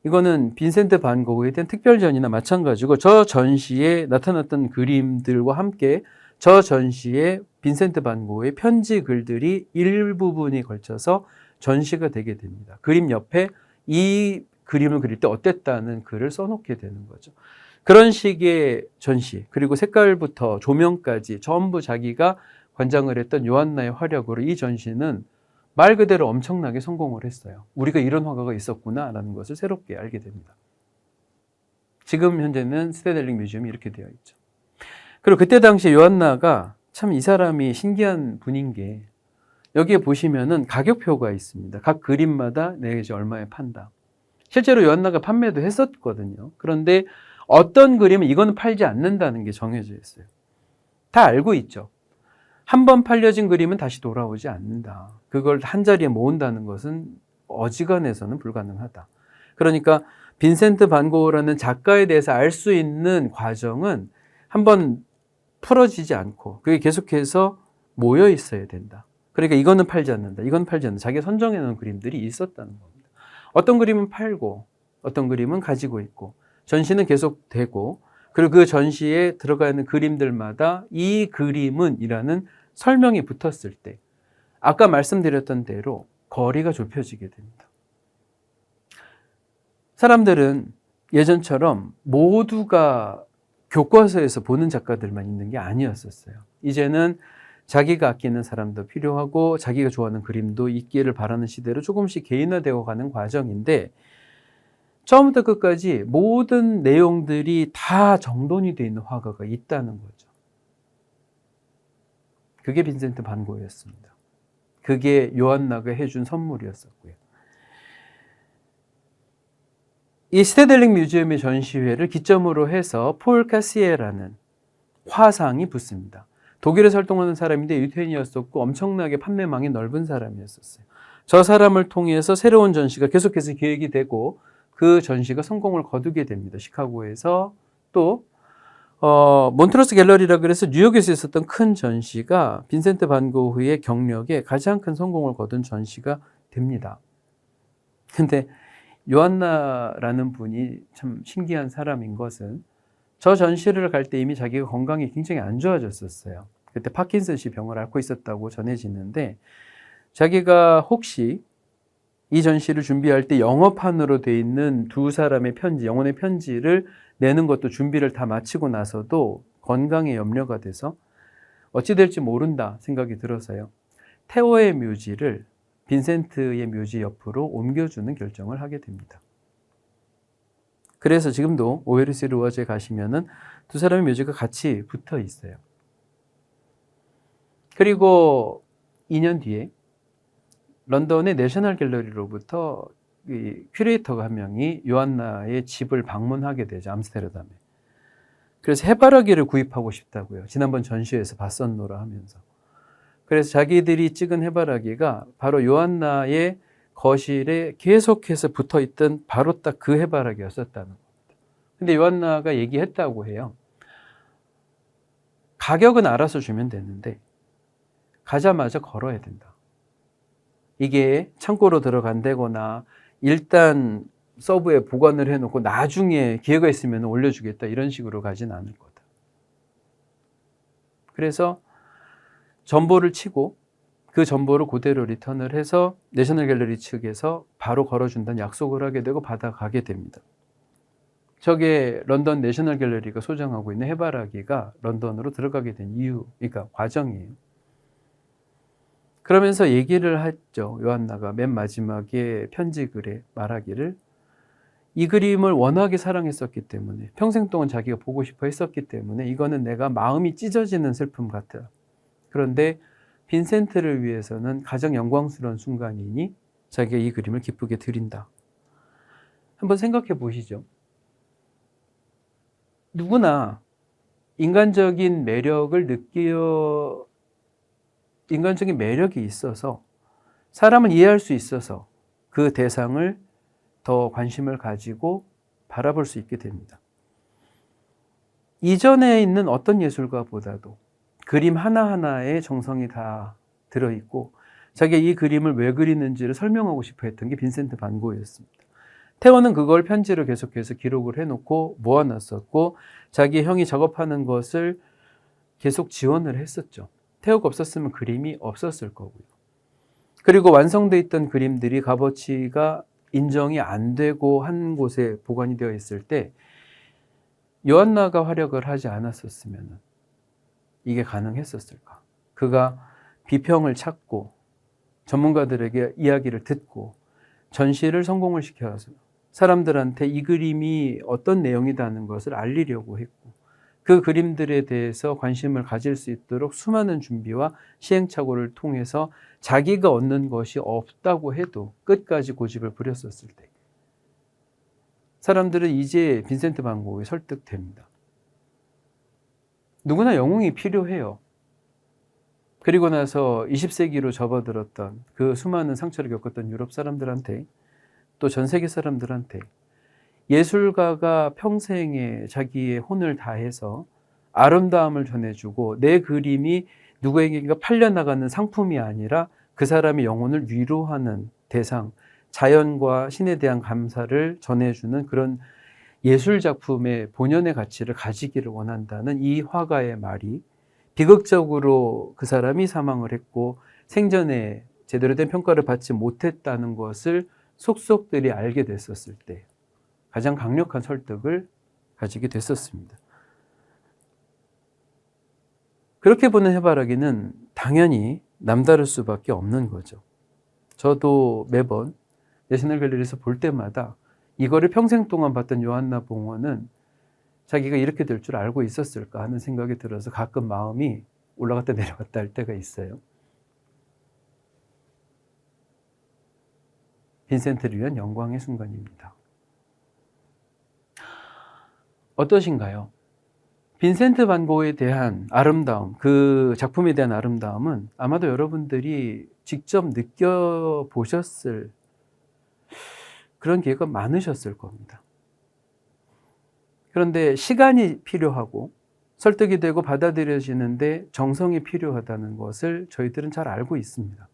이거는 빈센트 반 고흐에 대한 특별전이나 마찬가지고, 저 전시에 나타났던 그림들과 함께 저 전시에 빈센트 반 고흐의 편지 글들이 일부분이 걸쳐서 전시가 되게 됩니다. 그림 옆에 이 그림을 그릴 때 어땠다는 글을 써놓게 되는 거죠. 그런 식의 전시, 그리고 색깔부터 조명까지 전부 자기가 관장을 했던 요한나의 화력으로 이 전시는 말 그대로 엄청나게 성공을 했어요. 우리가 이런 화가가 있었구나라는 것을 새롭게 알게 됩니다. 지금 현재는 스테델릭 뮤지엄이 이렇게 되어 있죠. 그리고 그때 당시에 요한나가 참 이 사람이 신기한 분인 게, 여기에 보시면은 가격표가 있습니다. 각 그림마다 내가 이제 얼마에 판다. 실제로 요한나가 판매도 했었거든요. 그런데 어떤 그림은 이거는 팔지 않는다는 게 정해져 있어요. 다 알고 있죠. 한 번 팔려진 그림은 다시 돌아오지 않는다. 그걸 한 자리에 모은다는 것은 어지간해서는 불가능하다. 그러니까 빈센트 반 고흐라는 작가에 대해서 알 수 있는 과정은 한번 풀어지지 않고 그게 계속해서 모여 있어야 된다. 그러니까 이거는 팔지 않는다, 이건 팔지 않는다. 자기가 선정해 놓은 그림들이 있었다는 겁니다. 어떤 그림은 팔고 어떤 그림은 가지고 있고, 전시는 계속되고, 그리고 그 전시에 들어가 있는 그림들마다 이 그림은 이라는 설명이 붙었을 때 아까 말씀드렸던 대로 거리가 좁혀지게 됩니다. 사람들은 예전처럼 모두가 교과서에서 보는 작가들만 있는 게 아니었었어요. 이제는 자기가 아끼는 사람도 필요하고 자기가 좋아하는 그림도 있기를 바라는 시대로 조금씩 개인화되어 가는 과정인데, 처음부터 끝까지 모든 내용들이 다 정돈이 되어 있는 화가가 있다는 거죠. 그게 빈센트 반 고흐였습니다. 그게 요한나가 해준 선물이었었고요. 이 스테델릭 뮤지엄의 전시회를 기점으로 해서 폴 카시에라는 화상이 붙습니다. 독일에서 활동하는 사람인데 유태인이었었고 엄청나게 판매망이 넓은 사람이었었어요. 저 사람을 통해서 새로운 전시가 계속해서 기획이 되고 그 전시가 성공을 거두게 됩니다. 시카고에서 또 몬트러스 갤러리라 그래서 뉴욕에서 있었던 큰 전시가 빈센트 반 고흐의 경력에 가장 큰 성공을 거둔 전시가 됩니다. 근데 요한나라는 분이 참 신기한 사람인 것은 저 전시를 갈 때 이미 자기가 건강이 굉장히 안 좋아졌었어요. 그때 파킨슨씨 병을 앓고 있었다고 전해지는데, 자기가 혹시 이 전시를 준비할 때 영어판으로 돼 있는 두 사람의 편지, 영혼의 편지를 내는 것도 준비를 다 마치고 나서도 건강에 염려가 돼서 어찌 될지 모른다 생각이 들어서요, 테오의 묘지를 빈센트의 묘지 옆으로 옮겨주는 결정을 하게 됩니다. 그래서 지금도 오헤르시 르와즈에 가시면은 두 사람의 묘지가 같이 붙어 있어요. 그리고 2년 뒤에 런던의 내셔널 갤러리로부터 이 큐레이터가 한 명이 요한나의 집을 방문하게 되죠. 암스테르담에. 그래서 해바라기를 구입하고 싶다고요. 지난번 전시회에서 봤었노라 하면서. 그래서 자기들이 찍은 해바라기가 바로 요한나의 거실에 계속해서 붙어있던 바로 딱 그 해바라기였었다는 겁니다. 근데 요한나가 얘기했다고 해요. 가격은 알아서 주면 되는데 가자마자 걸어야 된다. 이게 창고로 들어간다거나 일단 서브에 보관을 해놓고 나중에 기회가 있으면 올려주겠다 이런 식으로 가진 않을 거다. 그래서 전보를 치고 그 전보를 그대로 리턴을 해서 내셔널 갤러리 측에서 바로 걸어준다는 약속을 하게 되고 받아가게 됩니다. 저게 런던 내셔널 갤러리가 소장하고 있는 해바라기가 런던으로 들어가게 된 이유, 그러니까 과정이에요. 그러면서 얘기를 했죠. 요한나가 맨 마지막에 편지 글에 말하기를 이 그림을 워낙에 사랑했었기 때문에 평생 동안 자기가 보고 싶어 했었기 때문에 이거는 내가 마음이 찢어지는 슬픔 같아. 그런데 빈센트를 위해서는 가장 영광스러운 순간이니 자기가 이 그림을 기쁘게 드린다. 한번 생각해 보시죠. 누구나 인간적인 매력이 있어서 사람을 이해할 수 있어서 그 대상을 더 관심을 가지고 바라볼 수 있게 됩니다. 이전에 있는 어떤 예술가보다도 그림 하나하나에 정성이 다 들어있고 자기가 이 그림을 왜 그리는지를 설명하고 싶어 했던 게 빈센트 반 고흐였습니다. 태호는 그걸 편지로 계속해서 기록을 해놓고 모아놨었고 자기 형이 작업하는 것을 계속 지원을 했었죠. 태호가 없었으면 그림이 없었을 거고요. 그리고 완성돼 있던 그림들이 값어치가 인정이 안 되고 한 곳에 보관이 되어 있을 때 요한나가 활약을 하지 않았었으면 이게 가능했었을까? 그가 비평을 찾고 전문가들에게 이야기를 듣고 전시를 성공을 시켜서 사람들한테 이 그림이 어떤 내용이라는 것을 알리려고 했고 그 그림들에 대해서 관심을 가질 수 있도록 수많은 준비와 시행착오를 통해서 자기가 얻는 것이 없다고 해도 끝까지 고집을 부렸었을 때 사람들은 이제 빈센트 반 고흐에 설득됩니다. 누구나 영웅이 필요해요. 그리고 나서 20세기로 접어들었던 그 수많은 상처를 겪었던 유럽 사람들한테 또 전 세계 사람들한테 예술가가 평생에 자기의 혼을 다해서 아름다움을 전해주고 내 그림이 누구에게가 팔려나가는 상품이 아니라 그 사람의 영혼을 위로하는 대상, 자연과 신에 대한 감사를 전해주는 그런 예술작품의 본연의 가치를 가지기를 원한다는 이 화가의 말이 비극적으로 그 사람이 사망을 했고 생전에 제대로 된 평가를 받지 못했다는 것을 속속들이 알게 됐었을 때 가장 강력한 설득을 가지게 됐었습니다. 그렇게 보는 해바라기는 당연히 남다를 수밖에 없는 거죠. 저도 매번 내셔널 갤러리에서 볼 때마다 이거를 평생 동안 봤던 요한나 봉헌은 자기가 이렇게 될 줄 알고 있었을까 하는 생각이 들어서 가끔 마음이 올라갔다 내려갔다 할 때가 있어요. 빈센트를 위한 영광의 순간입니다. 어떠신가요? 빈센트 반 고흐에 대한 아름다움, 그 작품에 대한 아름다움은 아마도 여러분들이 직접 느껴보셨을 그런 기회가 많으셨을 겁니다. 그런데 시간이 필요하고 설득이 되고 받아들여지는데 정성이 필요하다는 것을 저희들은 잘 알고 있습니다.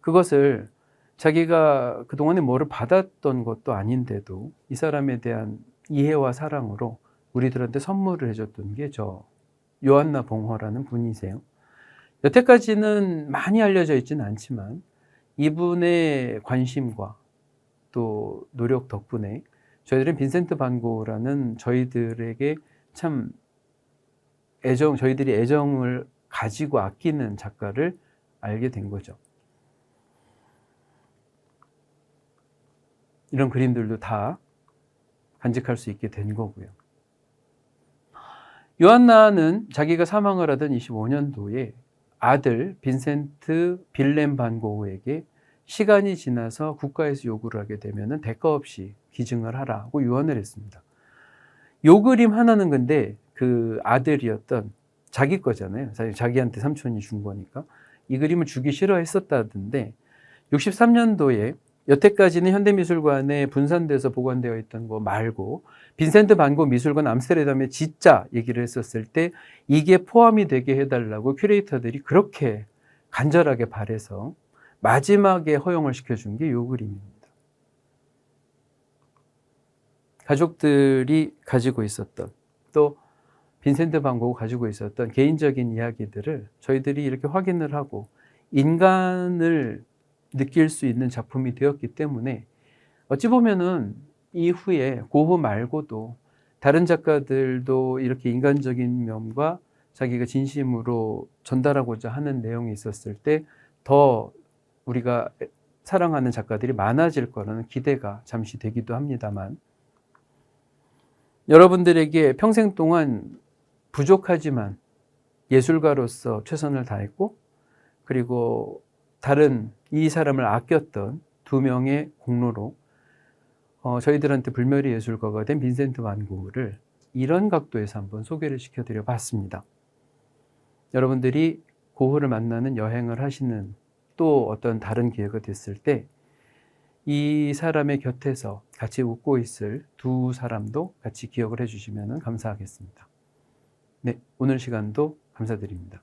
그것을 자기가 그동안에 뭐를 받았던 것도 아닌데도 이 사람에 대한 이해와 사랑으로 우리들한테 선물을 해줬던 게 저 요한나 봉헌라는 분이세요. 여태까지는 많이 알려져 있지는 않지만 이분의 관심과 또 노력 덕분에 저희들은 빈센트 반 고흐라는 저희들에게 참 저희들이 애정을 가지고 아끼는 작가를 알게 된 거죠. 이런 그림들도 다 간직할 수 있게 된 거고요. 요한나는 자기가 사망을 하던 25년도에 아들 빈센트 빌렘 반 고흐에게 시간이 지나서 국가에서 요구를 하게 되면 대가 없이 기증을 하라고 유언을 했습니다. 요 그림 하나는 근데 그 아들이었던 자기 거잖아요. 자기한테 삼촌이 준 거니까. 이 그림을 주기 싫어했었다던데 63년도에 여태까지는 현대미술관에 분산돼서 보관되어 있던 거 말고 빈센트 반 고흐 미술관 암스테르담에 진짜 얘기를 했었을 때 이게 포함이 되게 해달라고 큐레이터들이 그렇게 간절하게 바래서 마지막에 허용을 시켜준 게 이 그림입니다. 가족들이 가지고 있었던 또 빈센트 반 고흐가 가지고 있었던 개인적인 이야기들을 저희들이 이렇게 확인을 하고 인간을 느낄 수 있는 작품이 되었기 때문에 어찌 보면은 이후에 고흐 말고도 다른 작가들도 이렇게 인간적인 면과 자기가 진심으로 전달하고자 하는 내용이 있었을 때 더 우리가 사랑하는 작가들이 많아질 거라는 기대가 잠시 되기도 합니다만, 여러분들에게 평생 동안 부족하지만 예술가로서 최선을 다했고, 그리고 다른 이 사람을 아꼈던 두 명의 공로로 저희들한테 불멸의 예술가가 된 빈센트 반 고흐를 이런 각도에서 한번 소개를 시켜드려 봤습니다. 여러분들이 고흐를 만나는 여행을 하시는 또 어떤 다른 기회가 됐을 때 이 사람의 곁에서 같이 웃고 있을 두 사람도 같이 기억을 해주시면 감사하겠습니다. 네, 오늘 시간도 감사드립니다.